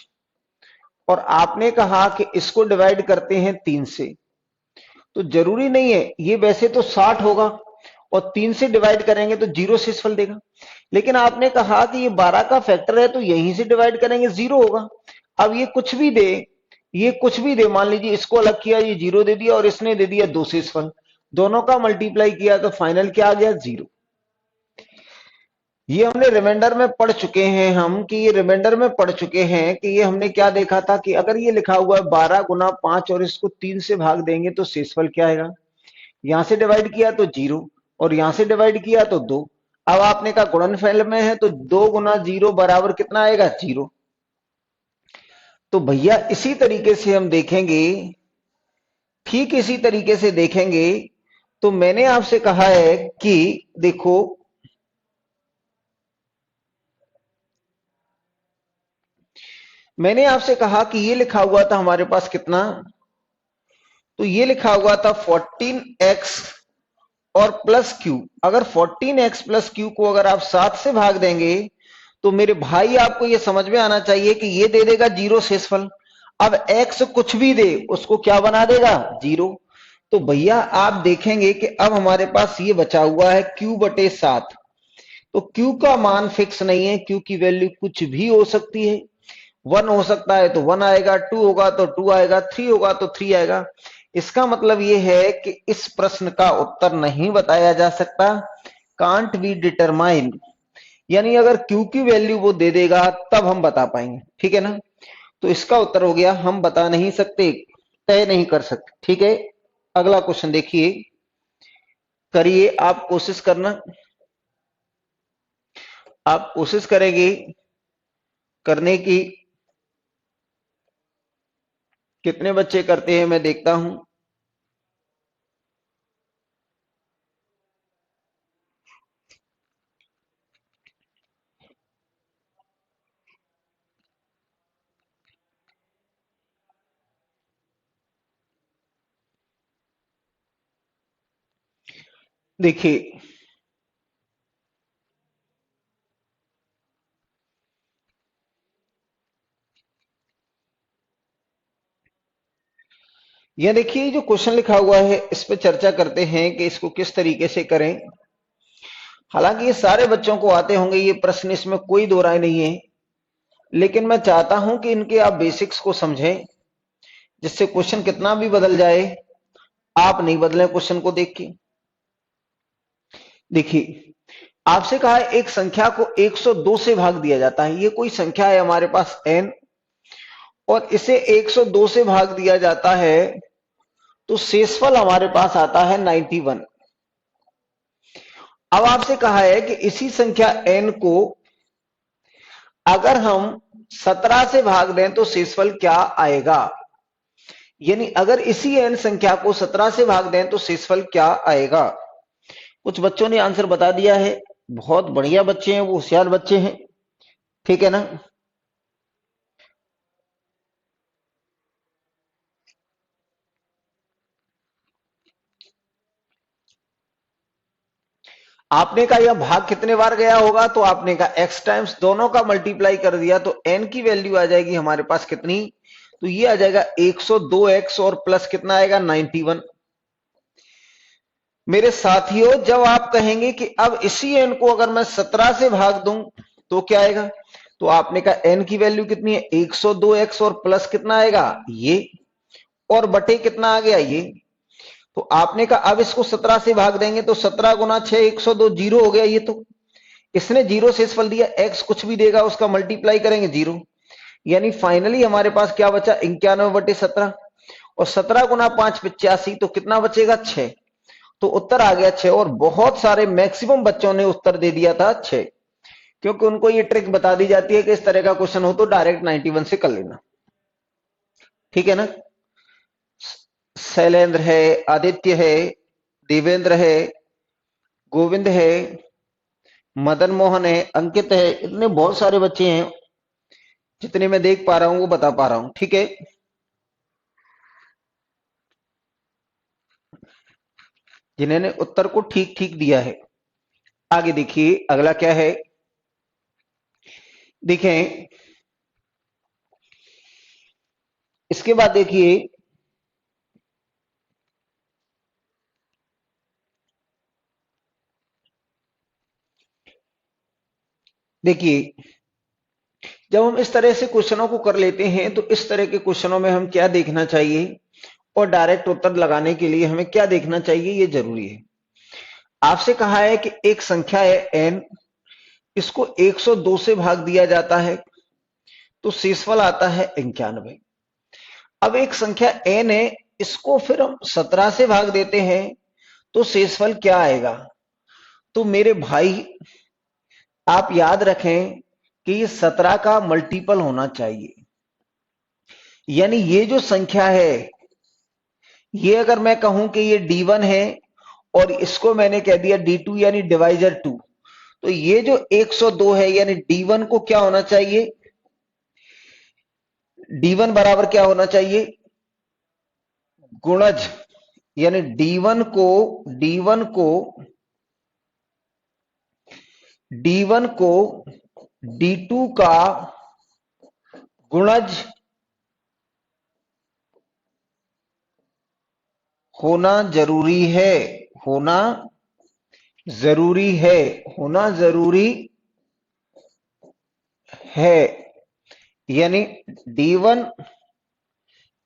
और आपने कहा कि इसको डिवाइड करते हैं 3 से, तो जरूरी नहीं है, ये वैसे तो 60 होगा और 3 से डिवाइड करेंगे तो 0 शेषफल देगा, लेकिन आपने कहा कि ये 12 का फैक्टर है तो यहीं से डिवाइड करेंगे 0 होगा। अब ये कुछ भी दे, ये कुछ भी दे, मान लीजिए इसको अलग किया, ये 0 दे दिया और इसने दे दिया 2 शेषफल, दोनों का मल्टीप्लाई किया तो फाइनल क्या आ गया, 0। ये हमने रिमाइंडर में पढ़ चुके हैं, हम कि ये रिमाइंडर में पढ़ चुके हैं कि ये हमने क्या देखा था कि अगर ये लिखा हुआ है 12 गुना 5 और इसको 3 से भाग देंगे तो शेषफल क्या आएगा। यहां से डिवाइड किया तो 0 और यहां से डिवाइड किया तो 2। अब आपने कहा गुणनफल में है तो 2 गुना 0 बराबर कितना आएगा, 0। तो भैया इसी तरीके से हम देखेंगे, ठीक इसी तरीके से देखेंगे। तो मैंने आपसे कहा है कि देखो, मैंने आपसे कहा कि ये लिखा हुआ था हमारे पास कितना, तो ये लिखा हुआ था 14x और प्लस q। अगर 14x प्लस q को अगर आप 7 से भाग देंगे तो मेरे भाई आपको ये समझ में आना चाहिए कि ये दे देगा 0 शेषफल। अब x कुछ भी दे उसको क्या बना देगा, 0। तो भैया आप देखेंगे कि अब हमारे पास ये बचा हुआ है q बटे 7। तो q का मान फिक्स नहीं है, q की वैल्यू कुछ भी हो सकती है। 1 हो सकता है तो 1 आएगा, 2 होगा तो 2 आएगा, 3 होगा तो 3 आएगा। इसका मतलब यह है कि इस प्रश्न का उत्तर नहीं बताया जा सकता, कांट बी डिटरमाइन, यानी अगर क्यू की वैल्यू वो दे देगा तब हम बता पाएंगे, ठीक है ना। तो इसका उत्तर हो गया हम बता नहीं सकते, तय नहीं कर सकते, ठीक है। अगला क्वेश्चन देखिए, करिए, आप कोशिश करना, आप कोशिश करेंगे करने की। कितने बच्चे करते हैं मैं देखता हूं। देखिए, यह देखिए जो क्वेश्चन लिखा हुआ है इस पे चर्चा करते हैं कि इसको किस तरीके से करें। हालांकि ये सारे बच्चों को आते होंगे ये प्रश्न, इसमें कोई दो राय नहीं है, लेकिन मैं चाहता हूं कि इनके आप बेसिक्स को समझें, जिससे क्वेश्चन कितना भी बदल जाए आप नहीं बदलें क्वेश्चन को देख के। देखिए, आपसे कहा है एक संख्या को 102 से भाग दिया जाता है, ये कोई संख्या है हमारे पास n, और इसे 102 से भाग दिया जाता है तो शेषफल हमारे पास आता है 91। अब आपसे कहा है कि इसी संख्या n को अगर हम 17 से भाग दें तो शेषफल क्या आएगा, यानी अगर इसी n संख्या को 17 से भाग दें तो शेषफल क्या आएगा। कुछ बच्चों ने आंसर बता दिया है, बहुत बढ़िया बच्चे हैं, वो होशियार बच्चे हैं, ठीक है ना। आपने कहा यह भाग कितने बार गया होगा, तो आपने कहा x टाइम्स दोनों का मल्टीप्लाई कर दिया तो n की वैल्यू आ जाएगी हमारे पास कितनी, तो ये आ जाएगा 102x और प्लस कितना आएगा 91। मेरे साथियों, जब आप कहेंगे कि अब इसी n को अगर मैं 17 से भाग दूं तो क्या आएगा, तो आपने कहा n की वैल्यू कितनी है 102x और प्लस कितना आएगा ये, और बटे कितना आ गया ये। तो आपने कहा अब इसको 17 से भाग देंगे तो 17 गुना 6 102 जीरो हो गया, ये तो इसने जीरो शेषफल दिया, x कुछ भी देगा उसका मल्टीप्लाई करेंगे जीरो, यानी फाइनली हमारे पास क्या बचा 91/17, और 17 गुना 5 85, तो कितना बचेगा 6, तो उत्तर आ गया 6। और बहुत सारे मैक्सिमम बच्चों ने उत्तर दे दिया था 6, क्योंकि उनको ये ट्रिक बता दी जाती है कि इस तरह का क्वेश्चन हो तो डायरेक्ट 91 से कर लेना, ठीक है ना। शैलेंद्र है, आदित्य है, देवेंद्र है, गोविंद है, मदन मोहन है, अंकित है, इतने बहुत सारे बच्चे हैं, जितने मैं देख पा रहा हूं वो बता पा रहा हूं, ठीक है। जिन्होंने उत्तर को ठीक ठीक दिया है। आगे देखिए अगला क्या है, देखें इसके बाद देखिए, देखिए जब हम इस तरह से क्वेश्चनों को कर लेते हैं तो इस तरह के क्वेश्चनों में हम क्या देखना चाहिए, और डायरेक्ट उत्तर लगाने के लिए हमें क्या देखना चाहिए, ये जरूरी है। आपसे कहा है कि एक संख्या है n, इसको 102 से भाग दिया जाता है तो शेषफल आता है 91। अब एक संख्या n है, इसको फिर हम 17 से भाग देते हैं तो शेषफल क्या आएगा। तो मेरे भाई आप याद रखें कि ये 17 का मल्टीपल होना चाहिए, यानी ये जो संख्या है, ये अगर मैं कहूं कि ये d1 है और इसको मैंने कह दिया d2 यानी डिवाइजर 2, तो ये जो 102 है यानी d1 को क्या होना चाहिए, d1 बराबर क्या होना चाहिए गुणज, यानी d1 को d2 का गुणज होना जरूरी है, होना जरूरी है, होना जरूरी है। यानी D1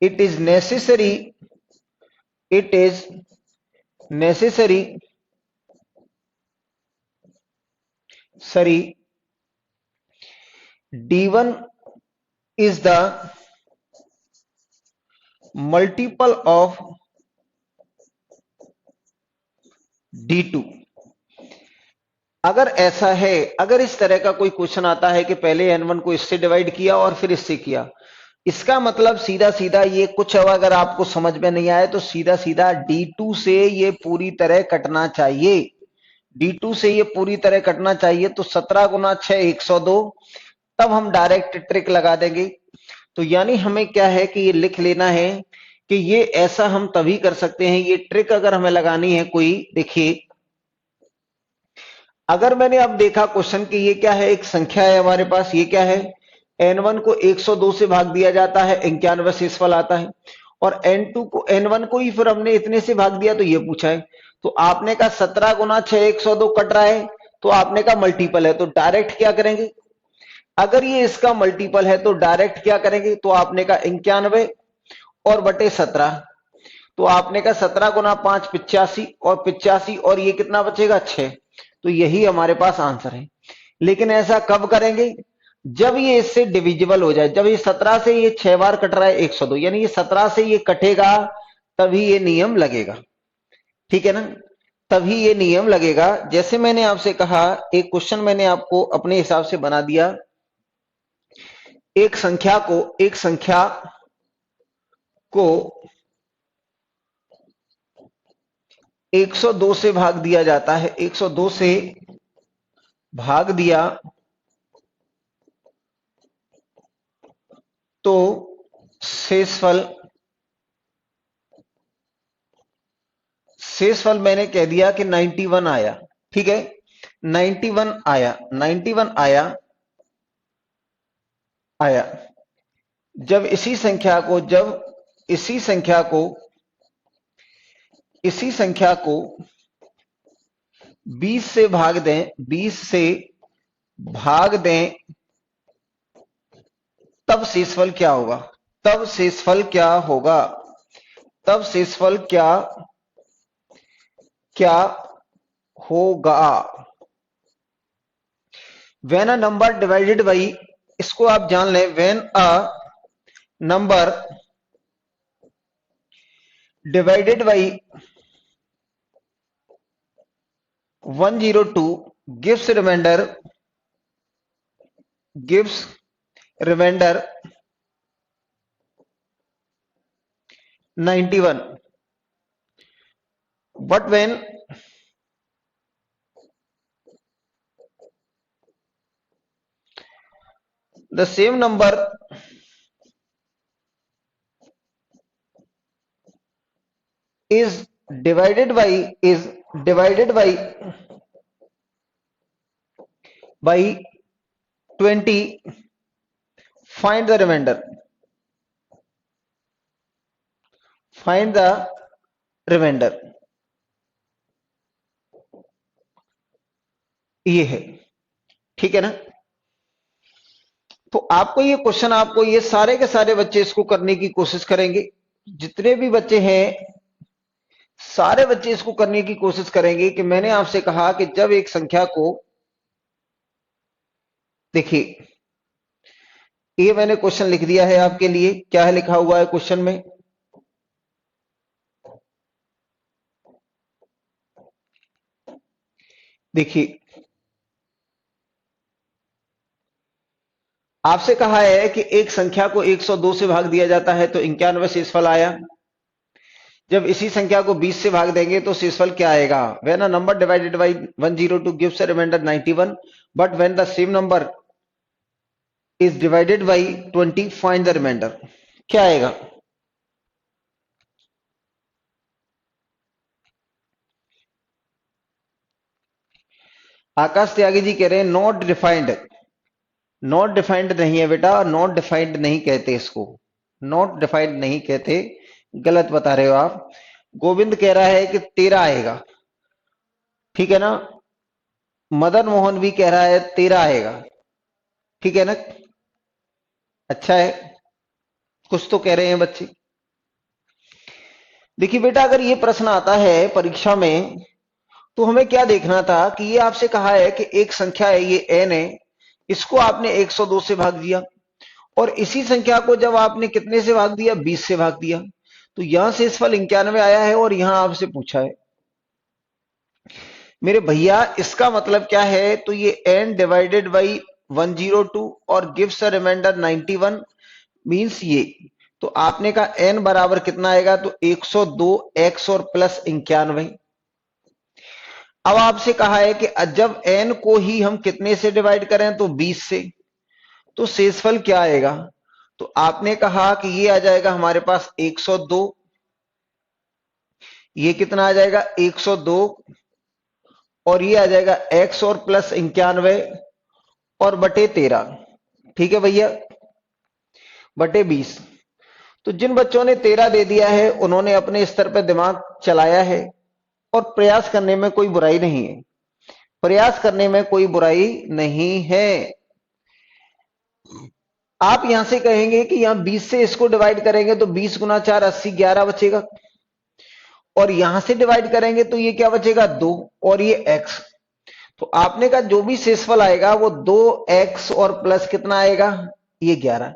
it is necessary, it is necessary सरी D1 is the multiple of D2। अगर ऐसा है, अगर इस तरह का कोई क्वेश्चन आता है कि पहले N1 को इससे डिवाइड किया और फिर इससे किया, इसका मतलब सीधा सीधा ये कुछ, अगर आपको समझ में नहीं आए तो सीधा सीधा D2 से ये पूरी तरह कटना चाहिए, D2 से ये पूरी तरह कटना चाहिए। तो 17 गुना 6 102, तब हम डायरेक्ट ट्रिक लगा देंगे। तो यानी हमें क्या है कि ये लिख लेना है कि ये ऐसा हम तभी कर सकते हैं। ये ट्रिक अगर हमें लगानी है कोई, देखिए अगर मैंने अब देखा क्वेश्चन कि ये क्या है, एक संख्या है हमारे पास, ये क्या है, N1 को 102 से भाग दिया जाता है, 91 शेषफल आता है, और N2 को, N1 को ही फिर हमने इतने से भाग दिया, तो ये पूछा है। तो आपने कहा 17 गुना 6 102 कट रहा है, तो आपने कहा मल्टीपल है, तो डायरेक्ट क्या करेंगे, अगर ये इसका मल्टीपल है तो डायरेक्ट क्या करेंगे, तो आपने कहा 91 और बटे 17, तो आपने कहा 17 गुना 5 85, और 85 और ये कितना बचेगा 6, तो यही हमारे पास आंसर है। लेकिन ऐसा कब करेंगे, जब ये इससे डिविजिबल हो जाए, जब ये 17 से ये 6 बार कट रहा है 102, यानी ये 17 से ये कटेगा, तभी ये नियम लगेगा, ठीक है ना, तभी ये नियम लगेगा। जैसे मैंने आपसे कहा, एक क्वेश्चन मैंने आपको अपने हिसाब से बना दिया, एक संख्या को 102 से भाग दिया जाता है, 102 से भाग दिया तो शेषफल मैंने कह दिया कि 91 आया, ठीक है, 91 आया, 91 आया। जब इसी संख्या को 20 से भाग दें, 20 से भाग दें, तब शेषफल क्या होगा, तब शेषफल क्या होगा, तब शेषफल क्या होगा। When a number divided by, इसको आप जान लें, when a number divided by 102 gives remainder 91, but when the same number is divided by 20, find the remainder, find the remainder, ये है, ठीक है ना। तो आपको ये क्वेश्चन, आपको ये सारे के सारे बच्चे इसको करने की कोशिश करेंगे, जितने भी बच्चे हैं सारे बच्चे इसको करने की कोशिश करेंगे। कि मैंने आपसे कहा कि जब एक संख्या को, देखिए ये मैंने क्वेश्चन लिख दिया है आपके लिए, क्या है लिखा हुआ है क्वेश्चन में, देखिए आपसे कहा है कि एक संख्या को 102 से भाग दिया जाता है तो 91 शेषफल आया। जब इसी संख्या को 20 से भाग देंगे तो शेषफल क्या आएगा, when a number divided by 102 gives a remainder 91, but when the same number is divided by 20 find the remainder, क्या आएगा। आकाश त्यागी जी कह रहे हैं नॉट डिफाइंड, नॉट डिफाइंड नहीं है बेटा, नॉट डिफाइंड नहीं कहते इसको, नॉट डिफाइंड नहीं कहते, गलत बता रहे हो आप। गोविंद कह रहा है कि 13 आएगा, ठीक है ना, मदन मोहन भी कह रहा है 13 आएगा, ठीक है ना। अच्छा है, कुछ तो कह रहे हैं बच्चे। देखिए बेटा, अगर ये प्रश्न आता है परीक्षा में तो हमें क्या देखना था कि ये आपसे कहा है कि एक संख्या है, ये n है, इसको आपने 102 से भाग दिया, और इसी संख्या को जब आपने कितने से भाग दिया, 20 से भाग दिया, तो यहां से इस फल 91 आया है, और यहां आपसे पूछा है मेरे भैया इसका मतलब क्या है, तो ये n डिवाइडेड बाई 102 और गिव्स अ रिमाइंडर 91 मीन्स ये, तो आपने कहा n बराबर कितना आएगा, तो 102 x और प्लस 91। अब आपसे कहा है कि जब n को ही हम कितने से डिवाइड करें, तो 20 से, तो शेषफल क्या आएगा, तो आपने कहा कि ये आ जाएगा हमारे पास 102, ये कितना आ जाएगा 102, और ये आ जाएगा x और प्लस 91 और बटे 13, ठीक है भैया, बटे 20। तो जिन बच्चों ने 13 दे दिया है उन्होंने अपने स्तर पर दिमाग चलाया है, और प्रयास करने में कोई बुराई नहीं है, प्रयास करने में कोई बुराई नहीं है। आप यहां से कहेंगे कि यहां 20 से इसको डिवाइड करेंगे तो 20 गुना 4 80 11 बचेगा, और यहां से डिवाइड करेंगे तो ये क्या बचेगा 2, और ये x, तो आपने कहा जो भी शेषफल आएगा वो 2x और प्लस कितना आएगा, ये 11।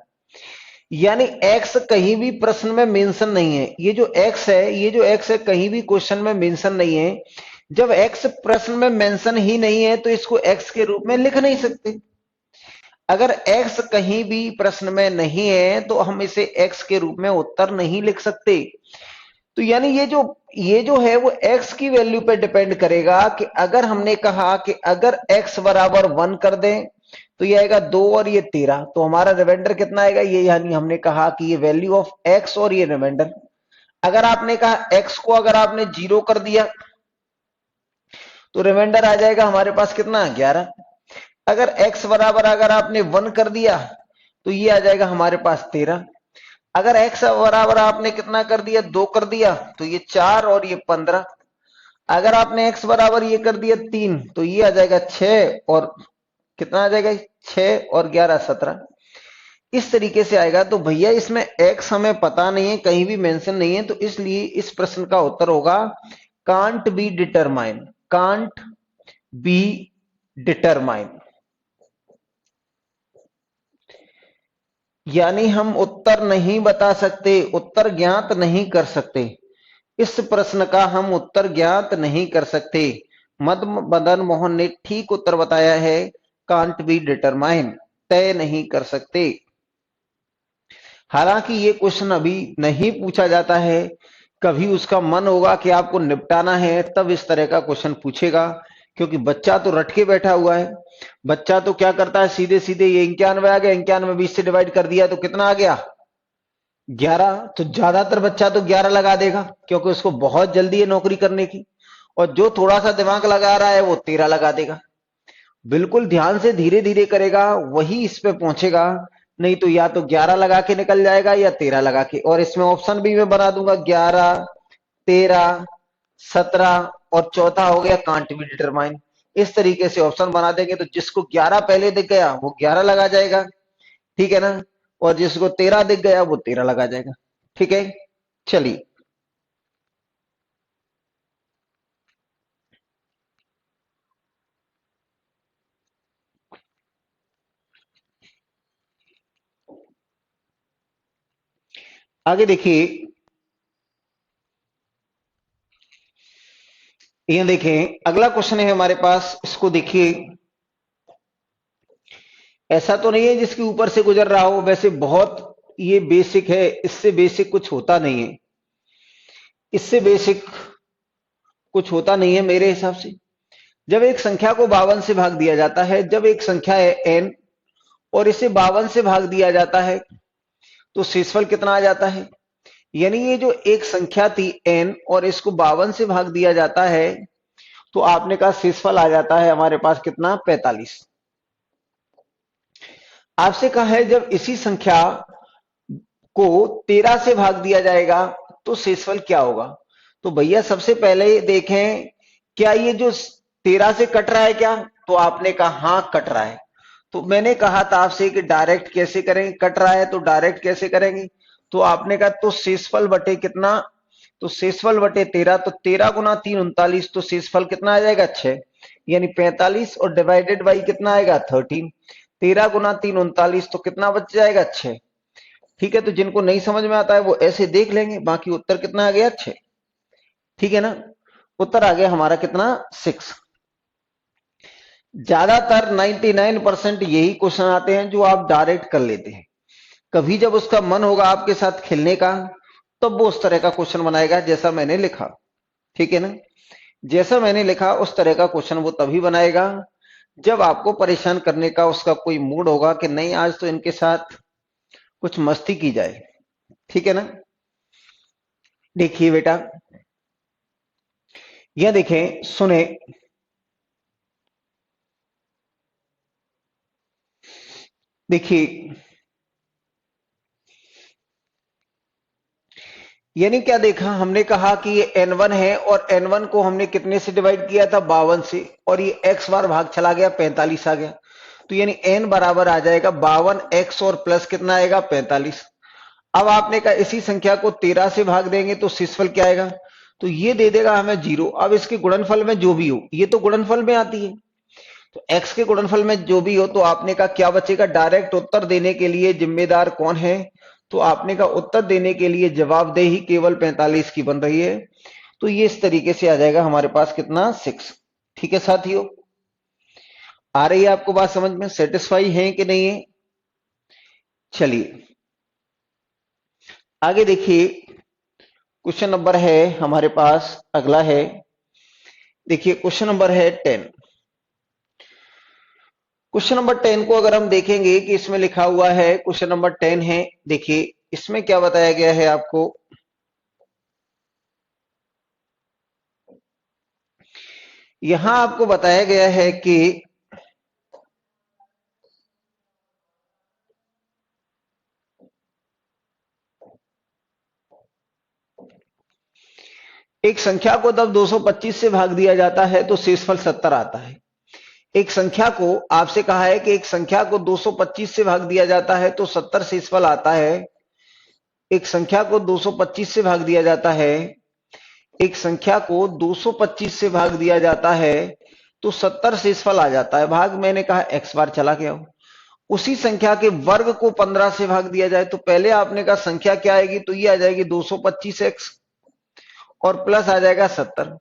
यानी x कहीं भी प्रश्न में मेंशन नहीं है, ये जो x है, ये जो x है कहीं भी क्वेश्चन में मेंशन नहीं है। जब x प्रश्न में मेंशन ही नहीं है तो इसको x के रूप में लिख नहीं सकते। अगर x कहीं भी प्रश्न में नहीं है तो हम इसे x के रूप में उत्तर नहीं लिख सकते। तो यानी ये जो है वो x की वैल्यू पे डिपेंड करेगा कि अगर हमने कहा कि अगर x बराबर 1 कर दें तो ये आएगा 2 और ये 13, तो हमारा रिमाइंडर कितना आएगा, ये यानी हमने कहा कि ये वैल्यू ऑफ x और ये रिमाइंडर। अगर आपने कहा x को अगर आपने 0 कर दिया तो रिमाइंडर आ जाएगा हमारे पास कितना 11। अगर x बराबर अगर आपने 1 कर दिया तो ये आ जाएगा हमारे पास 13। अगर x बराबर आपने कितना कर दिया 2 कर दिया तो ये 4 और ये 15। अगर आपने x बराबर ये कर दिया 3 तो ये आ जाएगा 6 और कितना आ जाएगा 6 और 11 17। इस तरीके से आएगा। तो भैया इसमें x हमें पता नहीं है, कहीं भी मेंशन नहीं है, तो इसलिए इस प्रश्न का उत्तर होगा can't be determine, can't be determine. यानी हम उत्तर नहीं बता सकते, उत्तर ज्ञात नहीं कर सकते, इस प्रश्न का हम उत्तर ज्ञात नहीं कर सकते। मदन मोहन ने ठीक उत्तर बताया है, कांट बी डिटरमाइन, तय नहीं कर सकते। हालांकि ये क्वेश्चन अभी नहीं पूछा जाता है, कभी उसका मन होगा कि आपको निपटाना है तब इस तरह का क्वेश्चन पूछेगा, क्योंकि बच्चा तो रट के बैठा हुआ है। बच्चा तो क्या करता है, सीधे सीधे ये 91 आ गया, 91 20 से डिवाइड कर दिया तो कितना आ गया 11। तो ज्यादातर बच्चा तो 11 लगा देगा, क्योंकि उसको बहुत जल्दी है नौकरी करने की, और जो थोड़ा सा दिमाग लगा रहा है वो 13 लगा देगा। बिल्कुल ध्यान से धीरे धीरे करेगा वही इस पे पहुंचेगा, नहीं तो या तो 11 लगा के निकल जाएगा या 13 लगा के। और इसमें ऑप्शन भी मैं बना दूंगा 11 13 17, और चौथा हो गया कांट बी डिटरमाइन। इस तरीके से ऑप्शन बना देंगे तो जिसको 11 पहले दिख गया वो 11 लगा जाएगा, ठीक है ना, और जिसको 13 दिख गया वो 13 लगा जाएगा। ठीक है, चलिए आगे देखिए। ये देखें अगला क्वेश्चन है हमारे पास, इसको देखिए। ऐसा तो नहीं है जिसके ऊपर से गुजर रहा हो, वैसे बहुत ये बेसिक है, इससे बेसिक कुछ होता नहीं है, इससे बेसिक कुछ होता नहीं है मेरे हिसाब से। जब एक संख्या को 52 से भाग दिया जाता है, जब एक संख्या है n और इसे 52 से भाग दिया जाता है तो शेषफल कितना आ जाता है। यानी ये जो एक संख्या थी n और इसको 52 से भाग दिया जाता है तो आपने कहा शेषफल आ जाता है हमारे पास कितना 45। आपसे कहा है जब इसी संख्या को 13 से भाग दिया जाएगा तो शेषफल क्या होगा। तो भैया सबसे पहले देखें क्या ये जो 13 से कट रहा है क्या, तो आपने कहा हां कट रहा है। तो मैंने कहा था आपसे कि डायरेक्ट कैसे करेंगे, कट रहा है तो डायरेक्ट कैसे करेंगे। तो आपने कहा तो शेषफल बटे कितना, तो शेषफल बटे 13, तो 13 गुना 3 39, तो शेषफल कितना आ जाएगा 6 यानी 45, और डिवाइडेड बाई कितना आएगा 13। 13 गुना 3 39, तो कितना बच जाएगा 6। ठीक है, तो जिनको नहीं समझ में आता है वो ऐसे देख लेंगे, बाकी उत्तर कितना आ गया 6। ठीक है ना, उत्तर आ गया हमारा कितना 6। ज्यादातर 99% यही क्वेश्चन आते हैं जो आप डायरेक्ट कर लेते हैं। कभी जब उसका मन होगा आपके साथ खेलने का, तब वो उस तरह का क्वेश्चन बनाएगा जैसा मैंने लिखा। ठीक है ना, जैसा मैंने लिखा उस तरह का क्वेश्चन वो तभी बनाएगा जब आपको परेशान करने का उसका कोई मूड होगा कि नहीं आज तो इनके साथ कुछ मस्ती की जाए। ठीक है ना, देखिए बेटा, यह देखें, सुने, देखिए, यानी क्या देखा हमने, कहा कि ये n1 है और n1 को हमने कितने से डिवाइड किया था 52 से, और ये x बार भाग चला गया 45 आ गया, तो यानी n बराबर आ जाएगा 52x और प्लस कितना आएगा 45। अब आपने कहा इसी संख्या को 13 से भाग देंगे तो शेषफल क्या आएगा, तो ये दे देगा हमें 0। अब इसके गुणनफल में जो भी हो, ये तो गुणनफल में आती है, तो x के गुणनफल में जो भी हो, तो आपने कहा क्या बचेगा। डायरेक्ट उत्तर देने के लिए जिम्मेदार कौन है, तो आपने कहा उत्तर देने के लिए जवाबदेही केवल 45 की बन रही है, तो ये इस तरीके से आ जाएगा हमारे पास कितना 6। ठीक है साथियों, आ रही है आपको बात समझ में, सेटिस्फाई है कि नहीं है। चलिए आगे देखिए, क्वेश्चन नंबर है हमारे पास, अगला है, देखिए क्वेश्चन नंबर है 10। क्वेश्चन नंबर 10 को अगर हम देखेंगे कि इसमें लिखा हुआ है, क्वेश्चन नंबर 10 है, देखिए इसमें क्या बताया गया है आपको। यहां आपको बताया गया है कि एक संख्या को जब 225 से भाग दिया जाता है तो शेषफल 70 आता है। एक संख्या को आपसे कहा है कि एक संख्या को 225 से भाग दिया जाता है तो 70 शेषफल आता है। एक संख्या को 225 से भाग दिया जाता है, एक संख्या को 225 से भाग दिया जाता है तो 70 शेषफल आ जाता है। भाग मैंने कहा x बार चला गया हो। उसी संख्या के वर्ग को 15 से भाग दिया जाए तो पहले आपने कहा संख्या क्या आएगी, तो ये आ जाएगी 225x और प्लस आ जाएगा 70।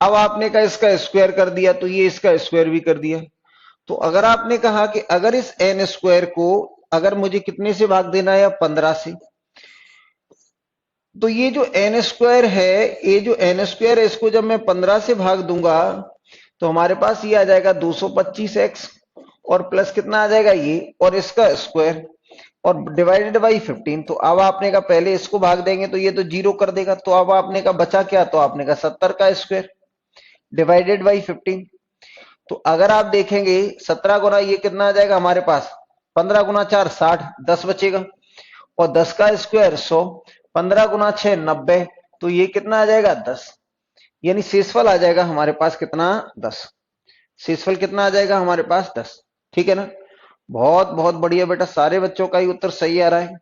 अब आपने कहा इसका स्क्वायर कर दिया तो ये इसका स्क्वायर भी कर दिया। तो अगर आपने कहा कि अगर इस n स्क्वायर को अगर मुझे कितने से भाग देना है, 15 से, तो ये जो n स्क्वायर है, ये जो n स्क्वायर है, इसको जब मैं 15 से भाग दूंगा तो हमारे पास ये आ जाएगा 225x और प्लस कितना आ जाएगा ये और इसका स्क्वायर और डिवाइडेड बाई 15। तो अब आपने कहा पहले इसको भाग देंगे तो ये तो 0 कर देगा, तो अब आपने कहा बचा क्या, तो आपने कहा 70 का स्क्वायर डिवाइडेड बाई 15। तो अगर आप देखेंगे 17 गुना ये कितना आ जाएगा हमारे पास, 15 गुना 4 60, 10 बचेगा और 10 का स्क्वायर 100, 15 गुना 6 90, तो ये कितना आ जाएगा 10, यानी शेषफल आ जाएगा हमारे पास कितना 10। शेषफल कितना आ जाएगा हमारे पास 10। ठीक है ना, बहुत बहुत बढ़िया बेटा, सारे बच्चों का ही उत्तर सही आ रहा है।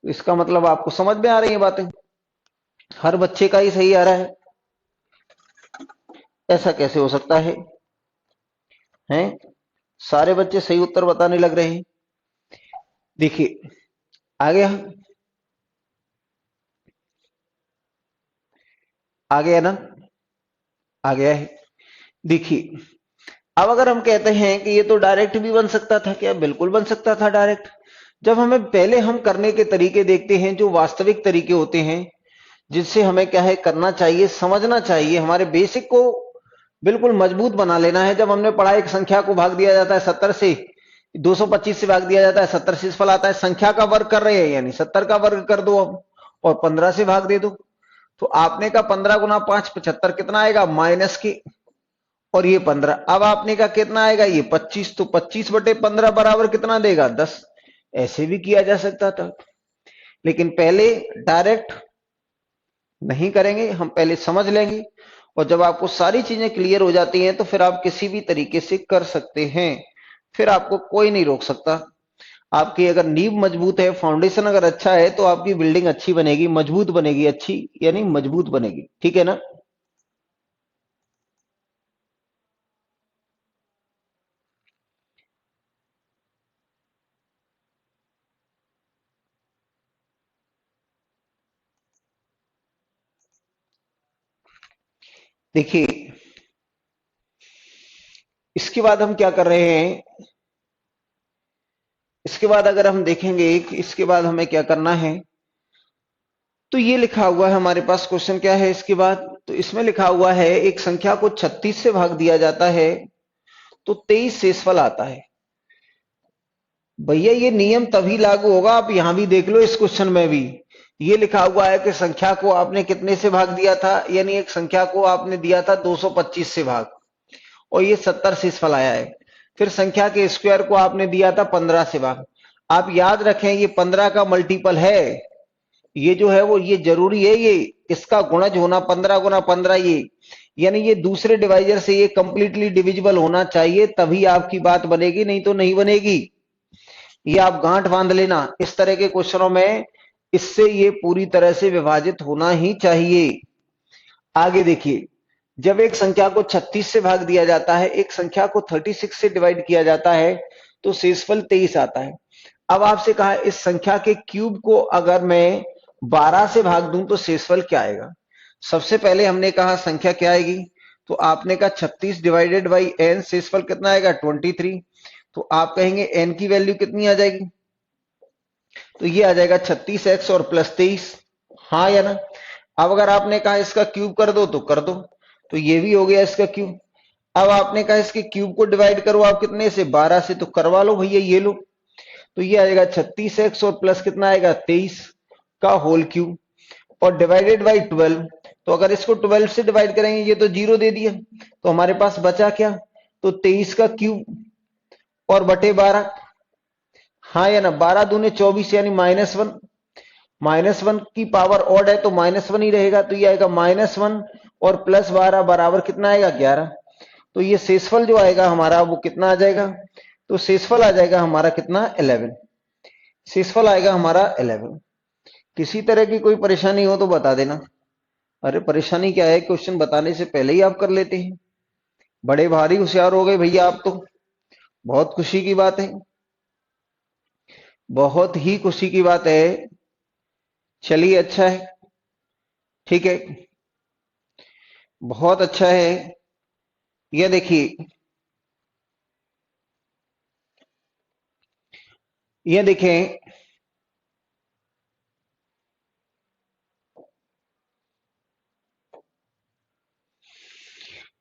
इसका मतलब आपको समझ में आ रही है बातें, हर बच्चे का ही सही आ रहा है, ऐसा कैसे हो सकता है, हैं? सारे बच्चे सही उत्तर बताने लग रहे हैं। देखिए आ गया, आ गया ना, आ गया है। देखिए अब अगर हम कहते हैं कि ये तो डायरेक्ट भी बन सकता था, क्या बिल्कुल बन सकता था डायरेक्ट। जब हमें पहले हम करने के तरीके देखते हैं जो वास्तविक तरीके होते हैं, जिससे हमें क्या है करना चाहिए, समझना चाहिए, हमारे बेसिक को बिल्कुल मजबूत बना लेना है। जब हमने पढ़ा एक संख्या को भाग दिया जाता है 70 से, 225 से भाग दिया जाता है 70 शेषफल आता है, संख्या का वर्ग कर रहे हैं यानी 70 का वर्ग कर दो अब और 15 से भाग दे दो। तो आपने कहा 15 गुना 5 75 कितना आएगा माइनस के, और ये 15। अब आपने कहा कितना आएगा ये 25, तो 25 बटे 15 बराबर कितना देगा 10। ऐसे भी किया जा सकता था, लेकिन पहले डायरेक्ट नहीं करेंगे, हम पहले समझ लेंगे और जब आपको सारी चीजें क्लियर हो जाती हैं तो फिर आप किसी भी तरीके से कर सकते हैं। फिर आपको कोई नहीं रोक सकता। आपकी अगर नींव मजबूत है, फाउंडेशन अगर अच्छा है, तो आपकी बिल्डिंग अच्छी बनेगी, मजबूत बनेगी, अच्छी यानी मजबूत बनेगी। ठीक है ना? देखिए, इसके बाद हम क्या कर रहे हैं, इसके बाद अगर हम देखेंगे कि इसके बाद हमें क्या करना है, तो ये लिखा हुआ है हमारे पास। क्वेश्चन क्या है इसके बाद, तो इसमें लिखा हुआ है एक संख्या को 36 से भाग दिया जाता है तो 23 शेषफल आता है। भैया ये नियम तभी लागू होगा, आप यहां भी देख लो, इस क्वेश्चन में भी ये लिखा हुआ है कि संख्या को आपने कितने से भाग दिया था, यानी एक संख्या को आपने दिया था 225 से भाग, और ये 70 शेषफल आया है। फिर संख्या के स्क्वायर को आपने दिया था 15 से भाग। आप याद रखें ये 15 का मल्टीपल है, ये जो है वो ये जरूरी है, ये इसका गुणज होना 15 गुना 15, ये यानी ये दूसरे डिवाइजर से ये कंप्लीटली डिविजिबल होना चाहिए, तभी आपकी बात बनेगी, नहीं तो नहीं बनेगी। ये आप गांठ बांध लेना, इस तरह के क्वेश्चनों में इससे ये पूरी तरह से विभाजित होना ही चाहिए। आगे देखिए, जब एक संख्या को 36 से भाग दिया जाता है, एक संख्या को 36 से डिवाइड किया जाता है, तो शेषफल 23 आता है। अब आपसे कहा इस संख्या के क्यूब को अगर मैं 12 से भाग दूं तो शेषफल क्या आएगा। सबसे पहले हमने कहा संख्या क्या आएगी, तो आपने कहा 36 डिवाइडेड बाई एन, शेषफल कितना आएगा 23। तो आप कहेंगे एन की वैल्यू कितनी आ जाएगी, तो ये आ जाएगा 36x और प्लस 23। हाँ या ना? अब अगर आपने कहा इसका क्यूब कर दो तो कर दो, तो ये भी हो गया इसका क्यूब। अब आपने कहा इसके क्यूब को डिवाइड करो आप कितने से, 12 से, तो करवा लो भैया, ये लो। तो ये आएगा 36x और प्लस कितना आएगा 23 का होल क्यूब, और डिवाइडेड बाई 12। तो अगर इसको 12 से डिवाइड करेंगे, ये तो जीरो दे दिया, तो हमारे पास बचा क्या, तो 23 का क्यूब और बटे 12। हाँ या ना? 12 दूने 24 यानी -1। -1 की पावर ऑड है तो -1 ही रहेगा, तो ये आएगा -1 और प्लस 12 बराबर कितना आएगा 11। तो ये शेषफल जो आएगा हमारा वो कितना आ जाएगा, तो शेषफल आ जाएगा हमारा कितना 11। शेषफल आएगा हमारा 11। किसी तरह की कोई परेशानी हो तो बता देना। अरे परेशानी क्या है, क्वेश्चन बताने से पहले ही आप कर लेते हैं, बड़े भारी होशियार हो गए भैया आप तो। बहुत खुशी की बात है, बहुत ही खुशी की बात है। चलिए अच्छा है, ठीक है, बहुत अच्छा है। ये देखिए, ये देखें,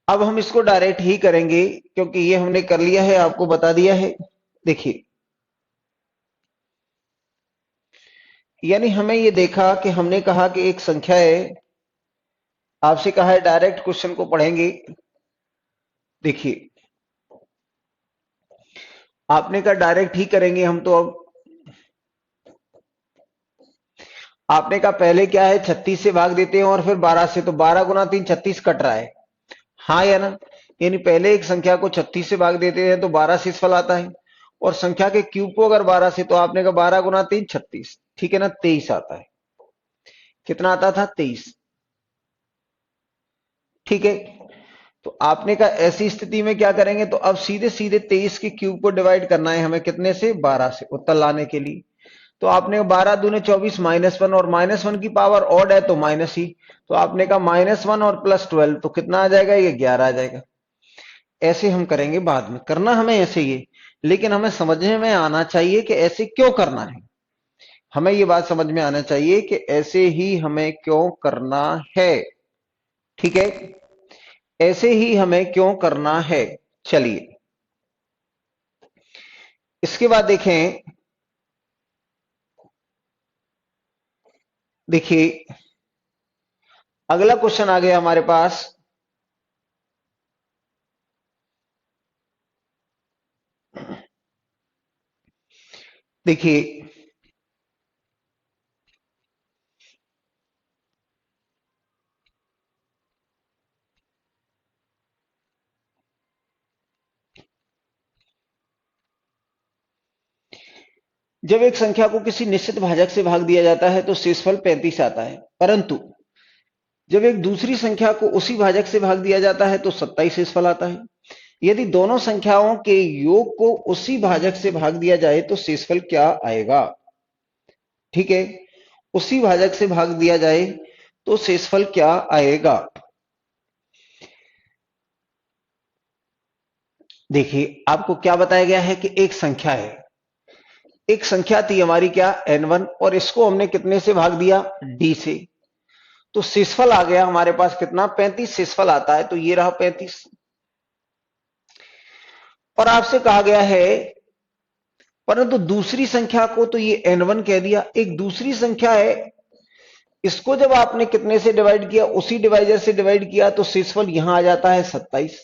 अब हम इसको डायरेक्ट ही करेंगे क्योंकि ये हमने कर लिया है, आपको बता दिया है। देखिए, यानी हमें ये देखा कि हमने कहा कि एक संख्या है, आपसे कहा है डायरेक्ट क्वेश्चन को पढ़ेंगे। देखिए, आपने कहा डायरेक्ट ही करेंगे हम, तो अब आपने कहा पहले क्या है 36 से भाग देते हैं और फिर 12 से, तो 12 गुना 3 36 कट रहा है। हाँ या ना? यानी पहले एक संख्या को 36 से भाग देते हैं तो 12 शेषफल आता है, और संख्या के क्यूब को अगर 12 से, तो आपने कहा 12 गुना 3 36, ठीक है ना, 23 आता है। कितना आता था 23, ठीक है। तो आपने कहा ऐसी स्थिति में क्या करेंगे, तो अब सीधे सीधे 23 के क्यूब को डिवाइड करना है हमें कितने से, 12 से, उत्तर लाने के लिए। तो आपने 12 दूने 24 -1, और -1 की पावर ऑड है तो माइनस ही, तो आपने कहा -1 और प्लस 12, तो कितना आ जाएगा, ये 11 आ जाएगा। ऐसे हम करेंगे, बाद में करना हमें ऐसे ही, लेकिन हमें समझने में आना चाहिए कि ऐसे क्यों करना है। हमें ये बात समझ में आना चाहिए कि ऐसे ही हमें क्यों करना है, ठीक है, ऐसे ही हमें क्यों करना है। चलिए, इसके बाद देखें, देखिए अगला क्वेश्चन आ गया हमारे पास। देखिए, जब एक संख्या को किसी निश्चित भाजक से भाग दिया जाता है तो शेषफल 35 आता है, परंतु जब एक दूसरी संख्या को उसी भाजक से भाग दिया जाता है तो 27 शेषफल आता है। यदि दोनों संख्याओं के योग को उसी भाजक से भाग दिया जाए तो शेषफल क्या आएगा? ठीक है, उसी भाजक से भाग दिया जाए तो शेषफल क्या आएगा? देखिए, आपको क्या बताया गया है कि एक संख्या है, एक संख्या थी हमारी क्या, n1, और इसको हमने कितने से भाग दिया? d से। तो शेषफल आ गया हमारे पास कितना? 35 शेषफल आता है, तो ये रहा 35। और आपसे कहा गया है परंतु दूसरी संख्या को तो ये n1 कह दिया, एक दूसरी संख्या है, इसको जब आपने कितने से डिवाइड किया? उसी डिवाइजर से डिवाइड किया, तो शेषफल यहां आ जाता है 27।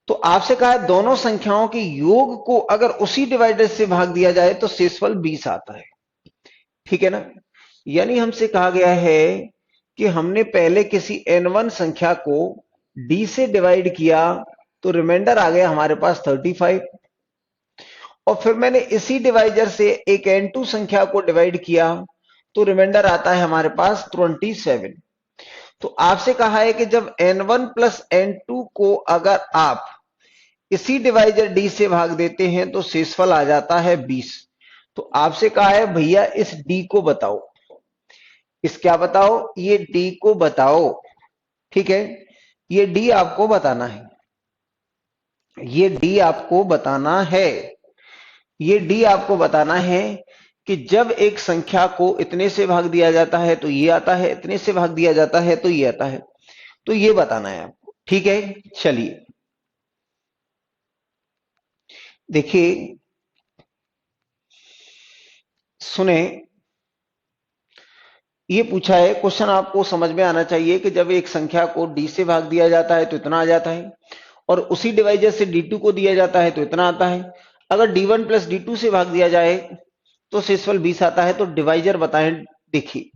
तो आपसे कहा है दोनों संख्याओं के योग को अगर उसी डिवाइडर से भाग दिया जाए तो शेषफल 20 आता है। ठीक है ना? यानी हमसे कहा गया है कि हमने पहले किसी n1 संख्या को d से डिवाइड किया तो रिमाइंडर आ गया हमारे पास 35, और फिर मैंने इसी डिवाइजर से एक n2 संख्या को डिवाइड किया तो रिमाइंडर आता है हमारे पास 27। तो आपसे कहा है कि जब n1 प्लस n2 को अगर आप इसी डिवाइजर d से भाग देते हैं तो शेषफल आ जाता है 20। तो आपसे कहा है भैया इस d को बताओ, इस क्या बताओ? ये d को बताओ। ठीक है, ये d आपको बताना है, ये d आपको बताना है, ये d आपको बताना है कि जब एक संख्या को इतने से भाग दिया जाता है तो ये आता है, इतने से भाग दिया जाता है तो ये आता है, तो ये बताना है आपको। ठीक है, चलिए देखिए, सुने, ये पूछा है क्वेश्चन, आपको समझ में आना चाहिए कि जब एक संख्या को d से भाग दिया जाता है तो इतना आ जाता है, और उसी डिवाइजर से d2 को दिया जाता है तो इतना आता है। अगर d1 प्लस d2 से भाग दिया जाए तो शेषफल 20 आता है। तो डिवाइजर बताएं। देखिए,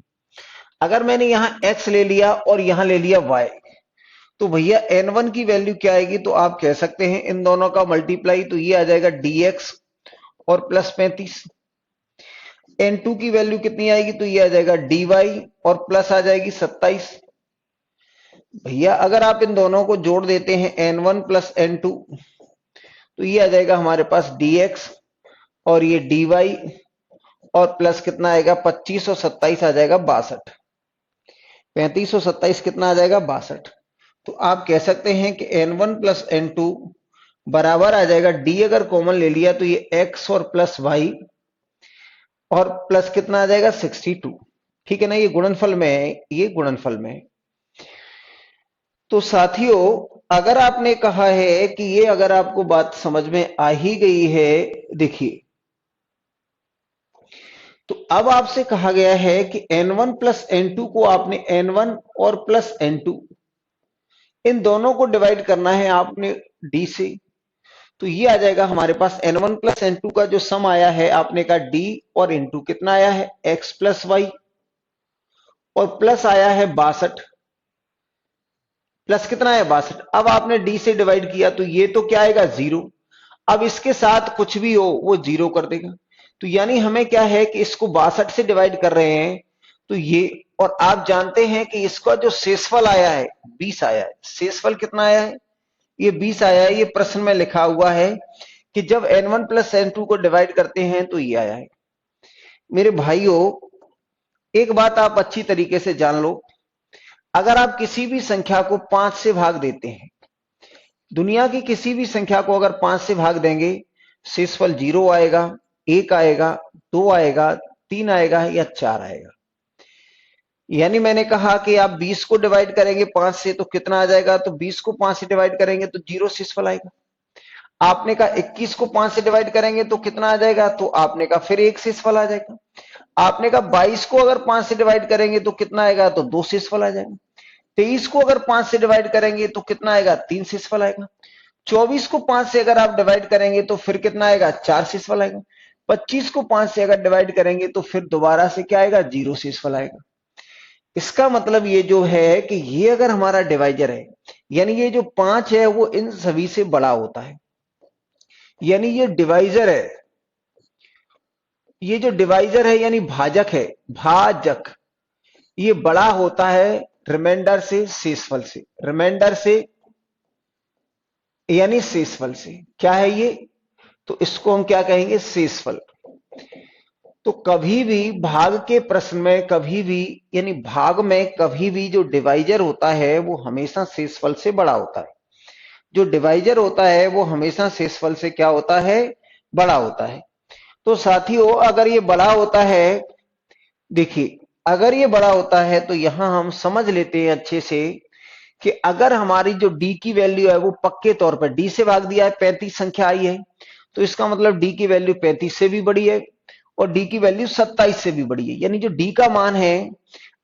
अगर मैंने यहां x ले लिया और यहां ले लिया y, तो भैया n1 की वैल्यू क्या आएगी? तो आप कह सकते हैं इन दोनों का मल्टीप्लाई, तो ये आ जाएगा dx और प्लस 35। n2 की वैल्यू कितनी आएगी? तो ये आ जाएगा dy और प्लस आ जाएगी 27। भैया अगर आप इन दोनों को जोड़ देते हैं n1 प्लस n2, तो ये आ जाएगा हमारे पास dx और ये dy और प्लस कितना आएगा? 25 और 27 आ जाएगा 62। 35 और 27 कितना आ जाएगा? 62। तो आप कह सकते हैं कि n1 प्लस n2 बराबर आ जाएगा, d अगर कॉमन ले लिया तो ये x और प्लस y और प्लस कितना आ जाएगा? 62। ठीक है ना? ये गुणनफल में है, ये गुणनफल में है। तो साथियों, अगर आपने कहा है कि ये अगर आपको बात समझ में आ ही गई है, देखिए, तो अब आपसे कहा गया है कि n1 प्लस n2 को आपने n1 और प्लस n2 इन दोनों को डिवाइड करना है आपने d से। तो ये आ जाएगा हमारे पास n1 प्लस n2 का जो सम आया है आपने का d और इंटू कितना आया है? x प्लस वाई, और प्लस आया है 62, प्लस कितना है? 62। अब आपने d से डिवाइड किया तो ये तो क्या आएगा? 0। अब इसके साथ कुछ भी हो वो 0 कर देगा। तो यानी हमें क्या है कि इसको 62 से डिवाइड कर रहे हैं तो ये, और आप जानते हैं कि इसका जो शेषफल आया है 20 आया है। शेषफल कितना आया है? ये 20 आया है। ये प्रश्न में लिखा हुआ है कि जब n1 प्लस n2 को डिवाइड करते हैं तो ये आया है। मेरे भाइयों, एक बात आप अच्छी तरीके से जान लो, अगर आप किसी भी संख्या को 5 से भाग देते हैं, दुनिया की किसी भी संख्या को अगर 5 से भाग देंगे, शेषफल 0 आएगा, 1 आएगा, 2 आएगा, 3 आएगा या 4 आएगा। यानी मैंने कहा कि आप 20 को डिवाइड करेंगे 5 से तो कितना आ जाएगा? तो 20 को 5 से डिवाइड करेंगे तो 0 शेषफल आएगा। आपने कहा 21 को 5 से डिवाइड करेंगे तो कितना आ जाएगा? तो आपने कहा फिर 1 शेषफल आ जाएगा। आपने कहा 22 को अगर 5 से डिवाइड करेंगे तो कितना आएगा? तो 2 शेषफल आ जाएगा। 23 को अगर 5 से डिवाइड करेंगे तो कितना आएगा? 3 शेषफल आएगा। 24 को 5 से अगर आप डिवाइड करेंगे तो फिर कितना आएगा? 4 शेषफल आएगा। 25 को 5 से अगर डिवाइड करेंगे तो फिर दोबारा से क्या आएगा? 0 शेषफल आएगा। इसका मतलब ये जो है कि ये अगर हमारा डिवाइजर है, यानी ये जो 5 है वो इन सभी से बड़ा होता है, यानी ये डिवाइजर है। ये जो डिवाइजर है यानी भाजक है, भाजक, ये बड़ा होता है रिमाइंडर से, शेषफल से, रिमाइंडर से यानी शेषफल से। क्या है ये? तो इसको हम क्या कहेंगे? शेषफल। तो कभी भी भाग के प्रश्न में, कभी भी यानी भाग में कभी भी जो डिवाइजर होता है वो हमेशा शेषफल से बड़ा होता है। जो डिवाइजर होता है वो हमेशा शेषफल से क्या होता है? बड़ा होता है। तो साथियों अगर ये बड़ा होता है, देखिए अगर ये बड़ा होता है तो यहां हम समझ लेते हैं अच्छे से कि अगर हमारी जो डी की वैल्यू है वो पक्के तौर पर डी से भाग दिया है, 35 संख्या आई है, तो इसका मतलब डी की वैल्यू 35 से भी बड़ी है और डी की वैल्यू 27 से भी बड़ी है। यानी जो डी का मान है,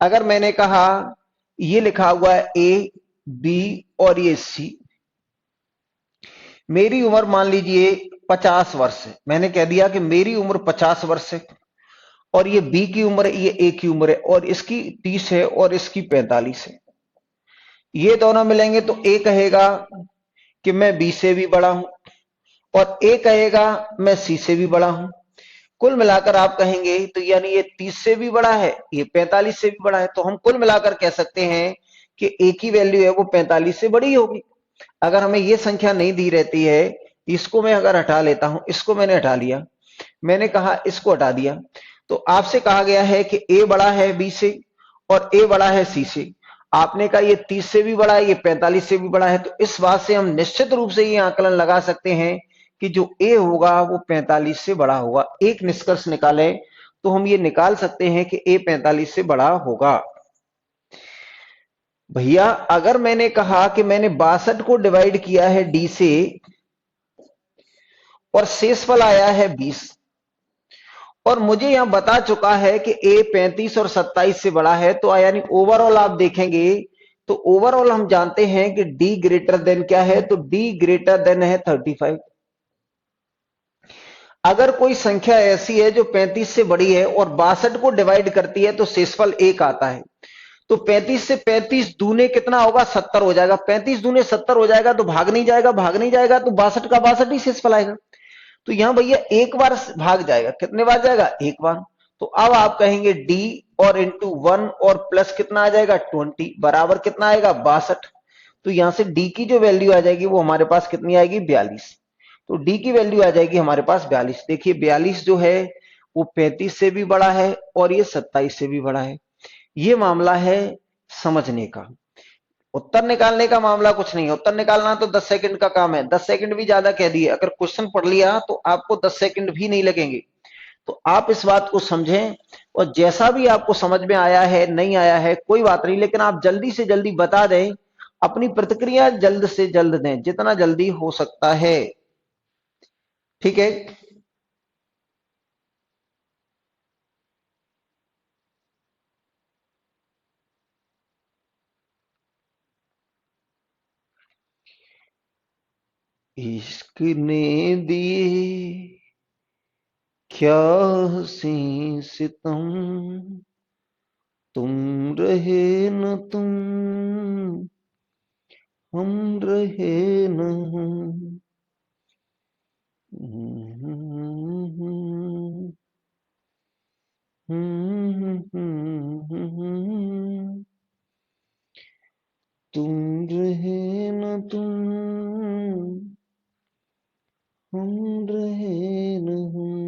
अगर मैंने कहा ये लिखा हुआ है ए, बी और ये सी, मेरी उम्र मान लीजिए 50 वर्ष है, मैंने कह दिया कि मेरी उम्र 50 वर्ष है, और ये बी की उम्र, ये ए की उम्र है, और इसकी 30 है और इसकी 45 है। ये दोनों मिलेंगे तो ए कहेगा कि मैं बी से भी बड़ा हूं और ए कहेगा मैं सी से भी बड़ा हूं। कुल मिलाकर आप कहेंगे तो यानी ये 30 से भी बड़ा है, ये 45 से भी बड़ा है, तो हम कुल मिलाकर कह सकते हैं कि ए की वैल्यू है वो 45 से बड़ी होगी। अगर हमें ये संख्या नहीं दी रहती है, इसको मैं अगर हटा लेता हूं, इसको मैंने हटा लिया, मैंने कहा इसको हटा दिया, तो आपसे कहा गया है कि ए बड़ा है बी से और ए बड़ा है सी से। आपने कहा ये 30 से भी बड़ा है, ये 45 से भी बड़ा है, तो इस बात से हम निश्चित रूप से ये आकलन लगा सकते हैं कि जो ए होगा वो 45 से बड़ा होगा। एक निष्कर्ष निकाले तो हम ये निकाल सकते हैं कि ए 45 से बड़ा होगा। भैया अगर मैंने कहा कि मैंने 62 को डिवाइड किया है डी से और शेषफल आया है 20, और मुझे यहां बता चुका है कि ए 35 और 27 से बड़ा है, तो यानी ओवरऑल आप देखेंगे तो ओवरऑल हम जानते हैं कि डी ग्रेटर देन क्या है? तो डी ग्रेटर देन है 35। अगर कोई संख्या ऐसी है जो 35 से बड़ी है और 62 को डिवाइड करती है तो शेषफल 1 आता है। तो 35 से 35 दूने कितना होगा? 70 हो जाएगा। 35 दूने 70 हो जाएगा तो भाग नहीं जाएगा, भाग नहीं जाएगा तो 62 का 62 ही शेषफल आएगा। तो यहां भैया एक बार भाग जाएगा, कितने बार जाएगा? एक बार। तो अब आप कहेंगे डी और इंटू 1 और प्लस कितना आ जाएगा? 20 बराबर कितना आएगा? 62। तो यहां से डी की जो वैल्यू आ जाएगी वो हमारे पास कितनी आएगी? 42। तो डी की वैल्यू आ जाएगी हमारे पास 42। देखिए 42 जो है वो 35 से भी बड़ा है और ये 27 से भी बड़ा है। ये मामला है समझने का। उत्तर निकालने का मामला कुछ नहीं है। उत्तर निकालना तो 10 सेकंड का काम है, 10 सेकंड भी ज्यादा कह दिए। अगर क्वेश्चन पढ़ लिया तो आपको 10 सेकंड भी नहीं लगेंगे। तो आप इस बात को समझें, और जैसा भी आपको समझ में आया है नहीं आया है कोई बात नहीं, लेकिन आप जल्दी से जल्दी बता दें, अपनी प्रतिक्रिया जल्द से जल्द दें, जितना जल्दी हो सकता है। ठीक है? इश्क ने दिए क्या हसी सितम, तुम रहे न तुम, हम रहे न हम। तुम रहे न तुम, हम रहे न हम।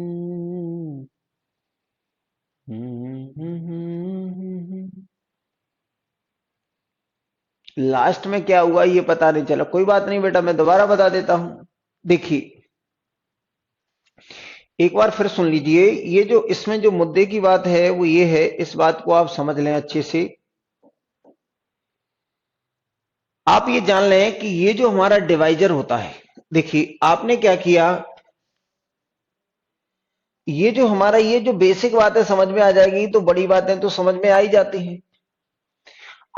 लास्ट में क्या हुआ ये पता नहीं चला। कोई बात नहीं बेटा, मैं दोबारा बता देता हूं। देखिए एक बार फिर सुन लीजिए, ये जो इसमें जो मुद्दे की बात है वो ये है, इस बात को आप समझ लें अच्छे से। आप ये जान लें कि ये जो हमारा डिवाइजर होता है, देखिए आपने क्या किया, ये जो हमारा ये जो बेसिक बातें समझ में आ जाएगी तो बड़ी बातें तो समझ में आ ही जाती हैं।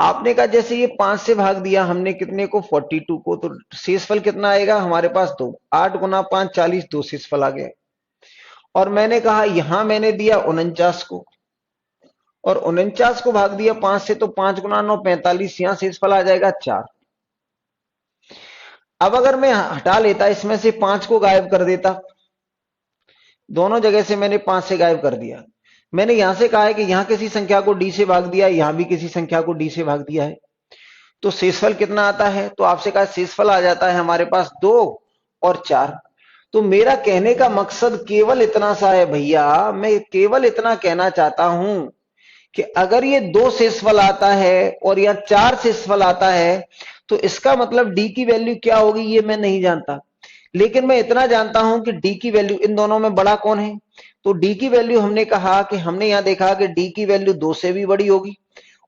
आपने कहा जैसे ये 5 से भाग दिया हमने कितने को? 42 को, तो शेषफल कितना आएगा हमारे पास? 2। 8 गुना 5 40, 2 शेषफल आ गए। और मैंने कहा यहां मैंने दिया 49 को, और 49 को भाग दिया 5 से, तो 5 गुना 9 45, यहां शेषफल आ जाएगा 4। अब अगर मैं हटा लेता, इसमें से 5 को गायब कर देता, दोनों जगह से मैंने 5 से गायब कर दिया। मैंने यहां से कहा है कि यहां किसी संख्या को डी से भाग दिया, यहां भी किसी संख्या को डी से भाग दिया है, तो शेषफल कितना आता है? तो आपसे कहा शेषफल आ जाता है हमारे पास 2 और 4। तो मेरा कहने का मकसद केवल इतना सा है भैया, मैं केवल इतना कहना चाहता हूं कि अगर ये 2 शेषफल आता है और या 4 शेषफल आता है, तो इसका मतलब डी की वैल्यू क्या होगी ये मैं नहीं जानता, लेकिन मैं इतना जानता हूं कि डी की वैल्यू इन दोनों में बड़ा कौन है। तो डी की वैल्यू हमने कहा कि हमने यहां देखा कि डी की वैल्यू 2 से भी बड़ी होगी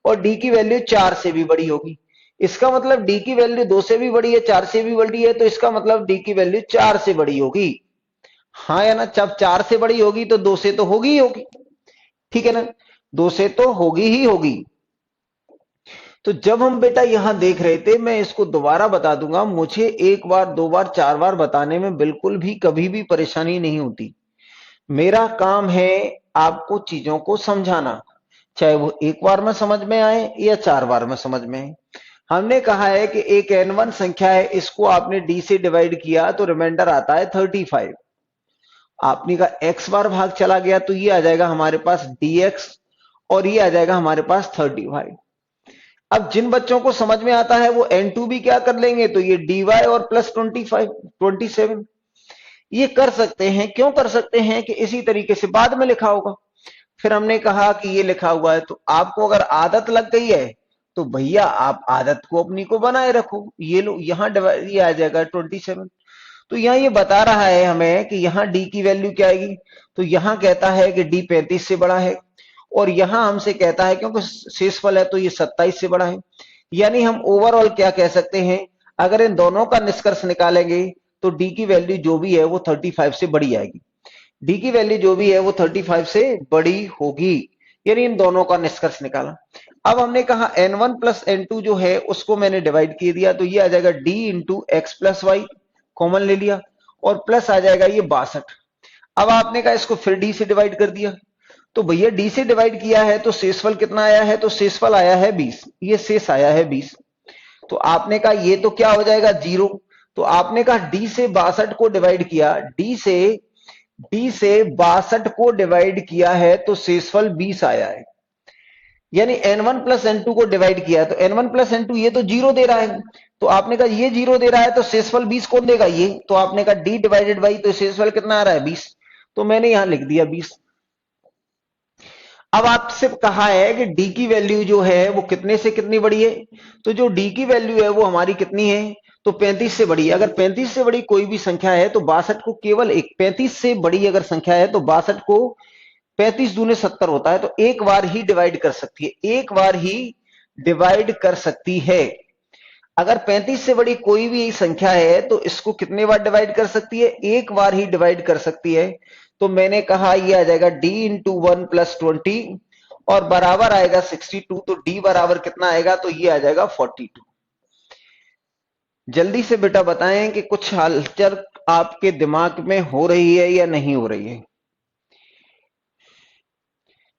और डी की वैल्यू 4 से भी बड़ी होगी। इसका मतलब डी की वैल्यू 2 से भी बड़ी है, 4 से भी बड़ी है, तो इसका मतलब डी की वैल्यू 4 से बड़ी होगी। हाँ या ना? जब 4 से बड़ी होगी तो 2 से तो होगी ही होगी, ठीक है ना? 2 से तो होगी ही होगी। तो जब हम बेटा यहां देख रहे थे, मैं इसको दोबारा बता दूंगा, मुझे 1 बार 2 बार 4 बार बताने में बिल्कुल भी कभी भी परेशानी नहीं होती। मेरा काम है आपको चीजों को समझाना, चाहे वो 1 बार में समझ में आए या 4 बार में समझ में आए। हमने कहा है कि एक n1 संख्या है, इसको आपने d से डिवाइड किया तो रिमाइंडर आता है 35। आपने का x बार भाग चला गया तो ये आ जाएगा हमारे पास dx और ये आ जाएगा हमारे पास 35। अब जिन बच्चों को समझ में आता है वो n2 भी क्या कर लेंगे, तो ये dy और प्लस 27 ये कर सकते हैं। क्यों कर सकते हैं? कि इसी तरीके से बाद में लिखा होगा। फिर हमने कहा कि ये लिखा हुआ है, तो आपको अगर आदत लग गई है तो भैया आप आदत को अपनी को बनाए रखो। ये लो, यहाँ डिवाइड ये आ जाएगा 27। तो यहाँ ये बता रहा है हमें कि यहाँ डी की वैल्यू क्या आएगी, तो यहाँ कहता है कि डी 35 से बड़ा है और यहाँ हमसे कहता है क्योंकि शेषफल है तो ये 27 से बड़ा है। यानी हम ओवरऑल क्या कह सकते हैं, अगर इन दोनों का निष्कर्ष निकालेंगे तो डी की वैल्यू जो भी है वो 35 से बड़ी आएगी। डी की वैल्यू जो भी है वो 35 से बड़ी होगी, यानी इन दोनों का निष्कर्ष निकाला। अब हमने कहा n1 प्लस n2 जो है उसको मैंने डिवाइड किए दिया, तो ये आ जाएगा d into x plus y, common ले लिया और प्लस आ जाएगा ये 62। अब आपने कहा इसको फिर d से डिवाइड कर दिया, तो भैया d से डिवाइड किया है तो शेषफल कितना आया है, तो शेषफल आया है 20, ये शेष आया है 20। तो आपने कहा ये तो क्या हो जाएगा 0। तो आपने कहा d से 62 को डिवाइड किया, d से 62 को डिवाइड किया है तो शेषफल 20 आया है। यानी n1 प्लस n2 को डिवाइड किया है तो n1 प्लस n2 ये तो 0 दे रहा है, तो आपने कहा ये 0 दे रहा है तो शेषफल 20 कौन देगा, ये। तो आपने कहा d डिवाइडेड बाई, तो शेषफल कितना आ रहा है 20, तो मैंने यहां लिख दिया 20। अब आपसे कहा है कि d की वैल्यू जो है वो कितने से कितनी बड़ी है, तो जो d की वैल्यू है वो हमारी कितनी है, तो 35 से बड़ी है। अगर 35 से बड़ी कोई भी संख्या है तो 62 को केवल एक, 35 से बड़ी अगर संख्या है तो 62 को 35 दूने 70 होता है, तो एक बार ही डिवाइड कर सकती है, एक बार ही डिवाइड कर सकती है। अगर 35 से बड़ी कोई भी संख्या है तो इसको कितने बार डिवाइड कर सकती है, एक बार ही डिवाइड कर सकती है। तो मैंने कहा ये आ जाएगा d इंटू 1 प्लस 20 और बराबर आएगा 62, तो d बराबर कितना आएगा, तो ये आ जाएगा 42। जल्दी से बेटा बताएं कि कुछ हलचल आपके दिमाग में हो रही है या नहीं हो रही है।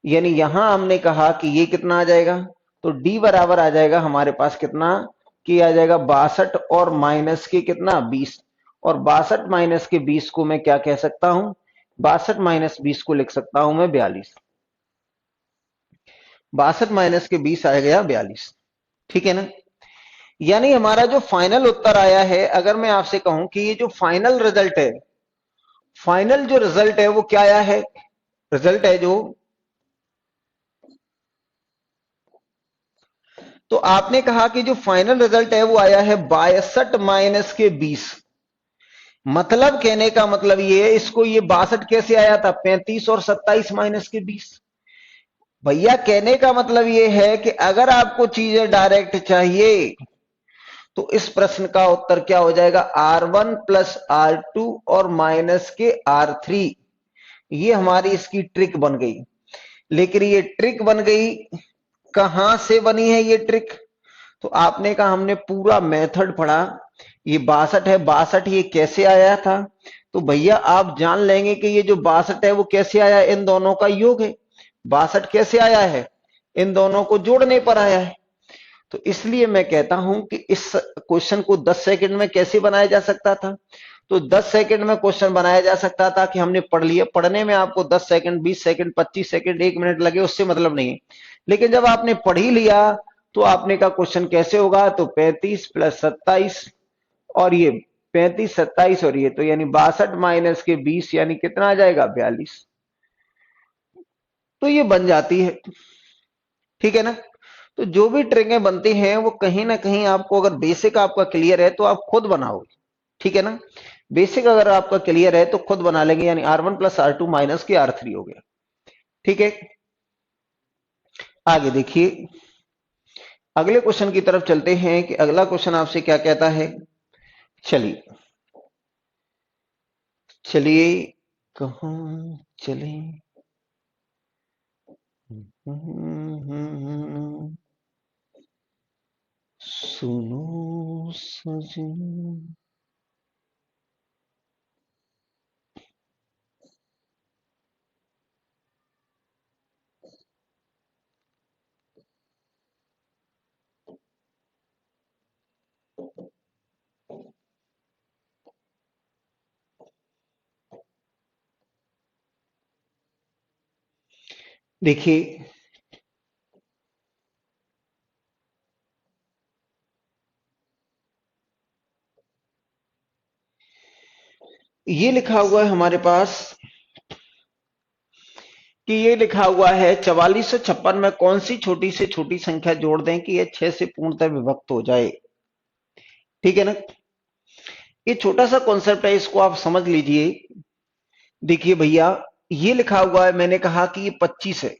यानी यहां हमने कहा कि ये कितना आ जाएगा, तो d बराबर आ जाएगा हमारे पास कितना, कि आ जाएगा 62 और माइनस के कितना 20, और 62 माइनस के 20 को मैं क्या कह सकता हूं, 62 माइनस 20 को लिख सकता हूं मैं 42। 62 माइनस के 20 आ गया 42, ठीक है ना। यानी हमारा जो फाइनल उत्तर आया है, अगर मैं आपसे कहूं कि ये जो फाइनल रिजल्ट है, फाइनल जो रिजल्ट है वो क्या आया है, रिजल्ट है जो, तो आपने कहा कि जो फाइनल रिजल्ट है वो आया है 62 माइनस के 20। मतलब कहने का मतलब ये है, इसको ये 62 कैसे आया था, 35 और 27 माइनस के 20। भैया कहने का मतलब ये है कि अगर आपको चीजें डायरेक्ट चाहिए तो इस प्रश्न का उत्तर क्या हो जाएगा, R1 प्लस R2 और माइनस के R3। ये हमारी इसकी ट्रिक बन गई। लेकिन ये ट्रिक बन गई, कहां से बनी है ये ट्रिक, तो आपने कहा हमने पूरा मेथड पढ़ा। ये 62 है, 62 ये कैसे आया था, तो भैया आप जान लेंगे कि ये जो 62 है वो कैसे आया, इन दोनों का योग है। 62 कैसे आया है, इन दोनों को जोड़ने पर आया है। तो इसलिए मैं कहता हूं कि इस क्वेश्चन को 10 सेकंड में कैसे बनाया जा सकता था, तो 10 सेकंड में क्वेश्चन बनाया जा सकता था कि हमने पढ़ लिया। पढ़ने में आपको 10 सेकंड, 20 सेकंड, 25 सेकंड, 1 मिनट लगे, उससे मतलब नहीं है। लेकिन जब आपने पढ़ ही लिया तो आपने का क्वेश्चन कैसे होगा, तो 35 प्लस 27 और ये 35, 27 और ये, तो यानी 62 माइनस के 20 यानी कितना आ जाएगा, 42। तो ये बन जाती है, ठीक है ना। तो जो भी ट्रिकें बनती हैं वो कहीं ना कहीं आपको, अगर बेसिक आपका क्लियर है तो आप खुद बनाओगे, ठीक है ना। बेसिक अगर आपका क्लियर है तो खुद बना लेंगे, यानी R1 प्लस R2 माइनस के R3 हो गया, ठीक है। आगे देखिए, अगले क्वेश्चन की तरफ चलते हैं कि अगला क्वेश्चन आपसे क्या कहता है। चलिए चलिए, कहाँ चले, सुनो सजन। देखिए, ये लिखा हुआ है हमारे पास कि ये लिखा हुआ है 4456 में कौन सी छोटी से छोटी संख्या जोड़ दें कि यह 6 से पूर्णतः विभक्त हो जाए, ठीक है ना। ये छोटा सा कॉन्सेप्ट है, इसको आप समझ लीजिए। देखिए भैया, ये लिखा हुआ है, मैंने कहा कि ये 25 है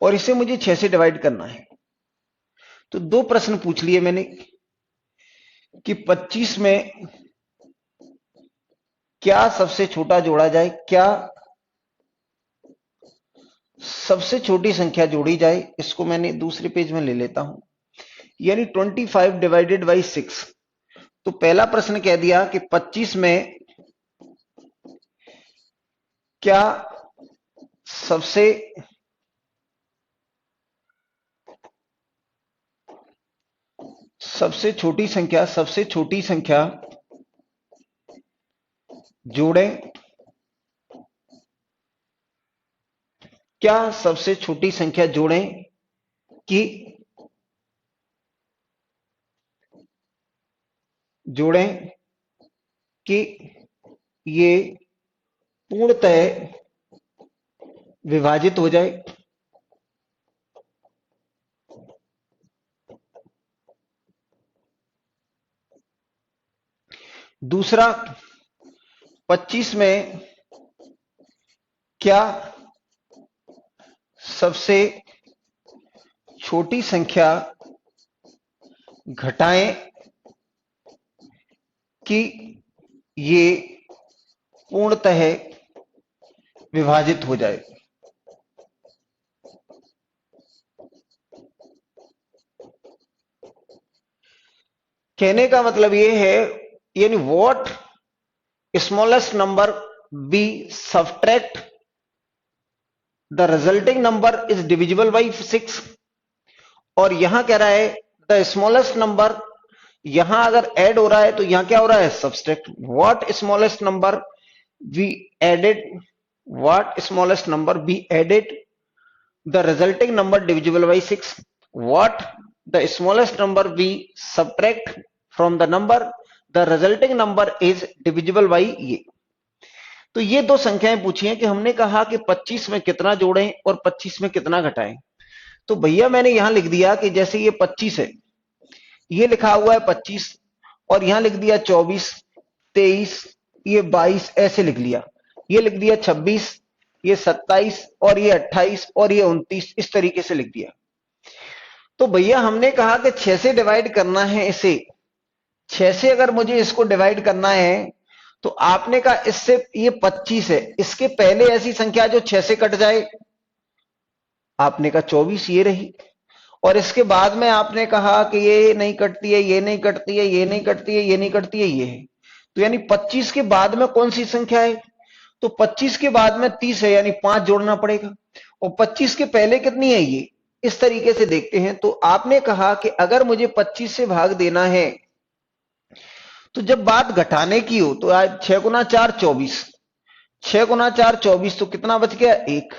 और इसे मुझे 6 से डिवाइड करना है। तो दो प्रश्न पूछ लिए मैंने कि 25 में क्या सबसे छोटा जोड़ा जाए, क्या सबसे छोटी संख्या जोड़ी जाए। इसको मैंने दूसरे पेज में ले लेता हूं, यानी 25 डिवाइडेड बाई 6। तो पहला प्रश्न कह दिया कि 25 में क्या सबसे सबसे छोटी संख्या जोड़ें, क्या सबसे छोटी संख्या जोड़ें कि ये पूर्णतः विभाजित हो जाए। दूसरा, 25 में क्या सबसे छोटी संख्या घटाएं कि ये पूर्णतः विभाजित हो जाए। कहने का मतलब ये है, यानी what smallest number be subtract the resulting number is divisible by 6। और यहां कह रहा है द स्मॉलेस्ट नंबर, यहां अगर ऐड हो रहा है तो यहां क्या हो रहा है, subtract. What smallest number we added, what smallest number be added the resulting number divisible by 6, what the smallest number we subtract from the number the resulting number is divisible by ये। तो ये दो संख्याएं पूछी हैं कि हमने कहा कि 25 में कितना जोड़ें और 25 में कितना घटाएं। तो भैया मैंने यहां लिख दिया कि जैसे ये 25 है, ये लिखा हुआ है 25 और यहां लिख दिया 24, 23, ये 22 ऐसे लिख लिया, ये लिख दिया 26, ये 27 और ये 28 और ये 29, इस तरीके से लिख दिया। तो भैया हमने कहा कि 6 से डिवाइड करना है इसे, 6 से अगर मुझे इसको डिवाइड करना है तो आपने कहा इससे, ये 25 है, इसके पहले ऐसी संख्या जो 6 से कट जाए, आपने कहा 24 ये रही। और इसके बाद में आपने कहा कि ये नहीं कटती है, ये नहीं कटती है, ये नहीं कटती है, ये नहीं कटती है, ये है। तो यानी 25 के बाद में कौन सी संख्या है, तो 25 के बाद में 30 है, यानी 5 जोड़ना पड़ेगा। और 25 के पहले कितनी है, ये। इस तरीके से देखते हैं। तो आपने कहा कि अगर मुझे 25 से भाग देना है तो जब बात घटाने की हो तो आज 6 गुना 4 24, 6 गुना 4 24, तो कितना बच गया? 1।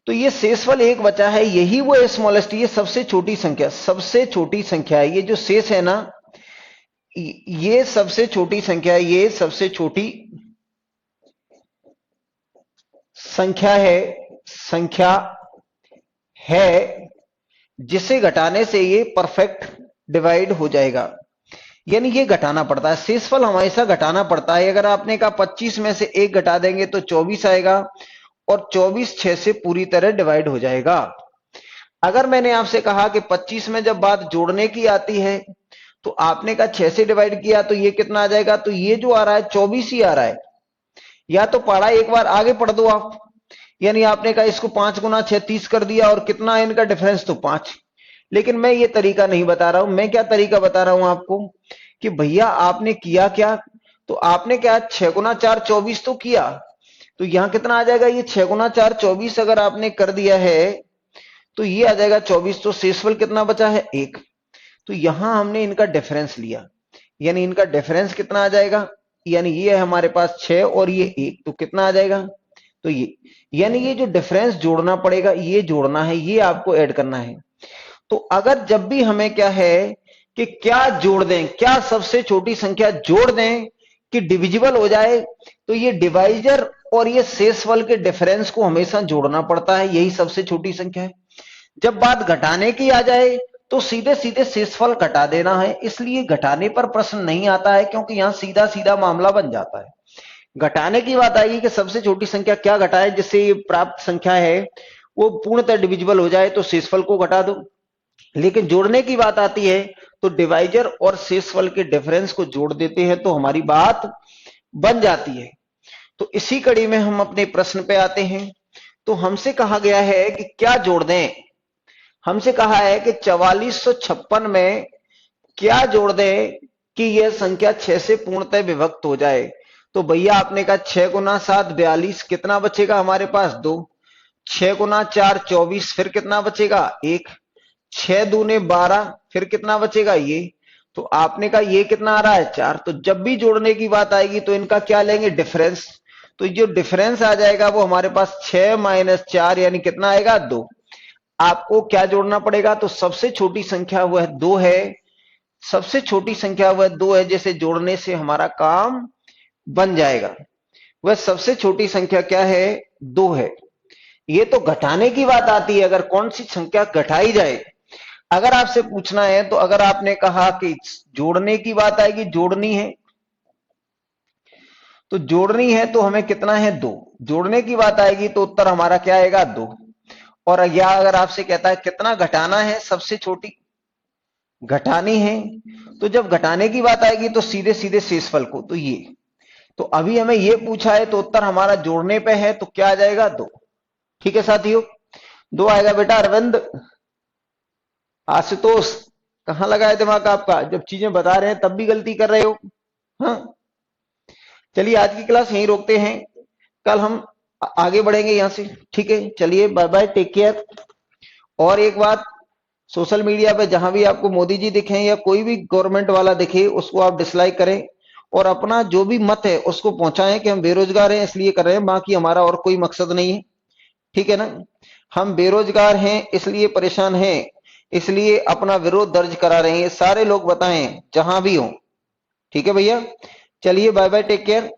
तो ये शेषफल 1 बचा है, यही वो स्मॉलेस्ट, ये सबसे छोटी संख्या, सबसे छोटी संख्या है। ये जो शेष है ना, ये सबसे छोटी संख्या है, ये सबसे छोटी संख्या है जिसे घटाने से ये परफेक्ट डिवाइड हो जाएगा। यानी ये घटाना पड़ता है, शेषफल हमेशा घटाना पड़ता है। अगर आपने कहा 25 में से 1 घटा देंगे तो 24 आएगा, और 24 6 से पूरी तरह डिवाइड हो जाएगा। अगर मैंने आपसे कहा कि 25 में जब बात जोड़ने की आती है तो आपने कहा 6 से डिवाइड किया तो ये कितना आ जाएगा? तो ये जो आ रहा है 24 ही आ रहा है। या तो पढ़ा एक बार आगे पढ़ दो आप, यानी आपने कहा इसको 5 गुना 6 30 कर दिया, और कितना है इनका डिफरेंस? तो 5। लेकिन मैं ये तरीका नहीं बता रहा हूं, मैं क्या तरीका बता रहा हूं आपको कि भैया आपने किया क्या? तो आपने क्या 6 गुना 4 24 तो किया, तो यहां कितना आ जाएगा? ये 6 गुना 4 24 अगर आपने कर दिया है तो ये आ जाएगा 24। तो शेषफल कितना बचा है? 1। तो यहां हमने इनका डिफरेंस लिया, यानी इनका डिफरेंस कितना आ जाएगा? यानी ये है हमारे पास 6 और ये 1, तो कितना आ जाएगा? तो ये, यानी ये जो डिफरेंस जोड़ना पड़ेगा, ये जोड़ना है, ये आपको ऐड करना है। तो अगर जब भी हमें क्या है कि क्या जोड़ दें, क्या सबसे छोटी संख्या जोड़ दें कि डिविजिबल हो जाए, तो ये डिवाइजर और ये शेषफल के डिफरेंस को हमेशा जोड़ना पड़ता है, यही सबसे छोटी संख्या है। जब बात घटाने की आ जाए तो सीधे सीधे शेषफल घटा देना है, इसलिए घटाने पर प्रश्न नहीं आता है, क्योंकि यहां सीधा सीधा मामला बन जाता है। घटाने की बात आएगी कि सबसे छोटी संख्या क्या घटाए जिससे ये प्राप्त संख्या है वो पूर्णतः डिविजिबल हो जाए, तो शेषफल को घटा दो। लेकिन जोड़ने की बात आती है तो डिवाइजर और शेषफल के डिफरेंस को जोड़ देते हैं तो हमारी बात बन जाती है। तो इसी कड़ी में हम अपने प्रश्न पे आते हैं। तो हमसे कहा गया है कि क्या जोड़ दें, हमसे कहा है कि 4456 में क्या जोड़ दें कि यह संख्या 6 से पूर्णतः विभक्त हो जाए। तो भैया आपने कहा 6 गुना 7 42, कितना बचेगा हमारे पास? 2। 6 गुना 4 24, फिर कितना बचेगा? 1। 6 दूने 12, फिर कितना बचेगा? ये। तो आपने कहा ये कितना आ रहा है? 4। तो जब भी जोड़ने की बात आएगी तो इनका क्या लेंगे? डिफरेंस। तो जो डिफरेंस आ जाएगा वो हमारे पास 6 माइनस 4, यानी कितना आएगा? 2। आपको क्या जोड़ना पड़ेगा? तो सबसे छोटी संख्या वह 2 है, सबसे छोटी संख्या वह 2 है जिसे जोड़ने से हमारा काम बन जाएगा। वह सबसे छोटी संख्या क्या है? 2 है। ये तो घटाने की बात आती है, अगर कौन सी संख्या घटाई जाए। अगर आपसे पूछना है तो अगर आपने कहा कि जोड़ने की बात आएगी, जोड़नी है, तो जोड़नी है तो हमें कितना है? 2। जोड़ने की बात आएगी तो उत्तर हमारा क्या आएगा? 2। और या अगर आपसे कहता है कितना घटाना है, सबसे छोटी घटानी है, तो जब घटाने की बात आएगी तो सीधे सीधे शेषफल को, तो ये। तो अभी हमें ये पूछा है तो उत्तर हमारा जोड़ने पे है, तो क्या आ जाएगा? 2। ठीक है साथियों, 2 आएगा बेटा। अरविंद, आशुतोष, कहां लगा है दिमाग आपका? जब चीजें बता रहे हैं तब भी गलती कर रहे हो। हाँ, चलिए आज की क्लास यहीं रोकते हैं, कल हम आगे बढ़ेंगे यहां से। ठीक है, चलिए बाय बाय, टेक केयर। और एक बात, सोशल मीडिया पे जहां भी आपको मोदी जी दिखे या कोई भी गवर्नमेंट वाला दिखे उसको आप डिसलाइक करें, और अपना जो भी मत है उसको पहुंचाएं कि हम बेरोजगार हैं इसलिए कर रहे हैं, बाकी हमारा और कोई मकसद नहीं है। ठीक है ना? हम बेरोजगार हैं इसलिए परेशान हैं, इसलिए अपना विरोध दर्ज करा रहे हैं, सारे लोग बताएं जहां भी हो। ठीक है भैया, चलिए बाय बाय, टेक केयर।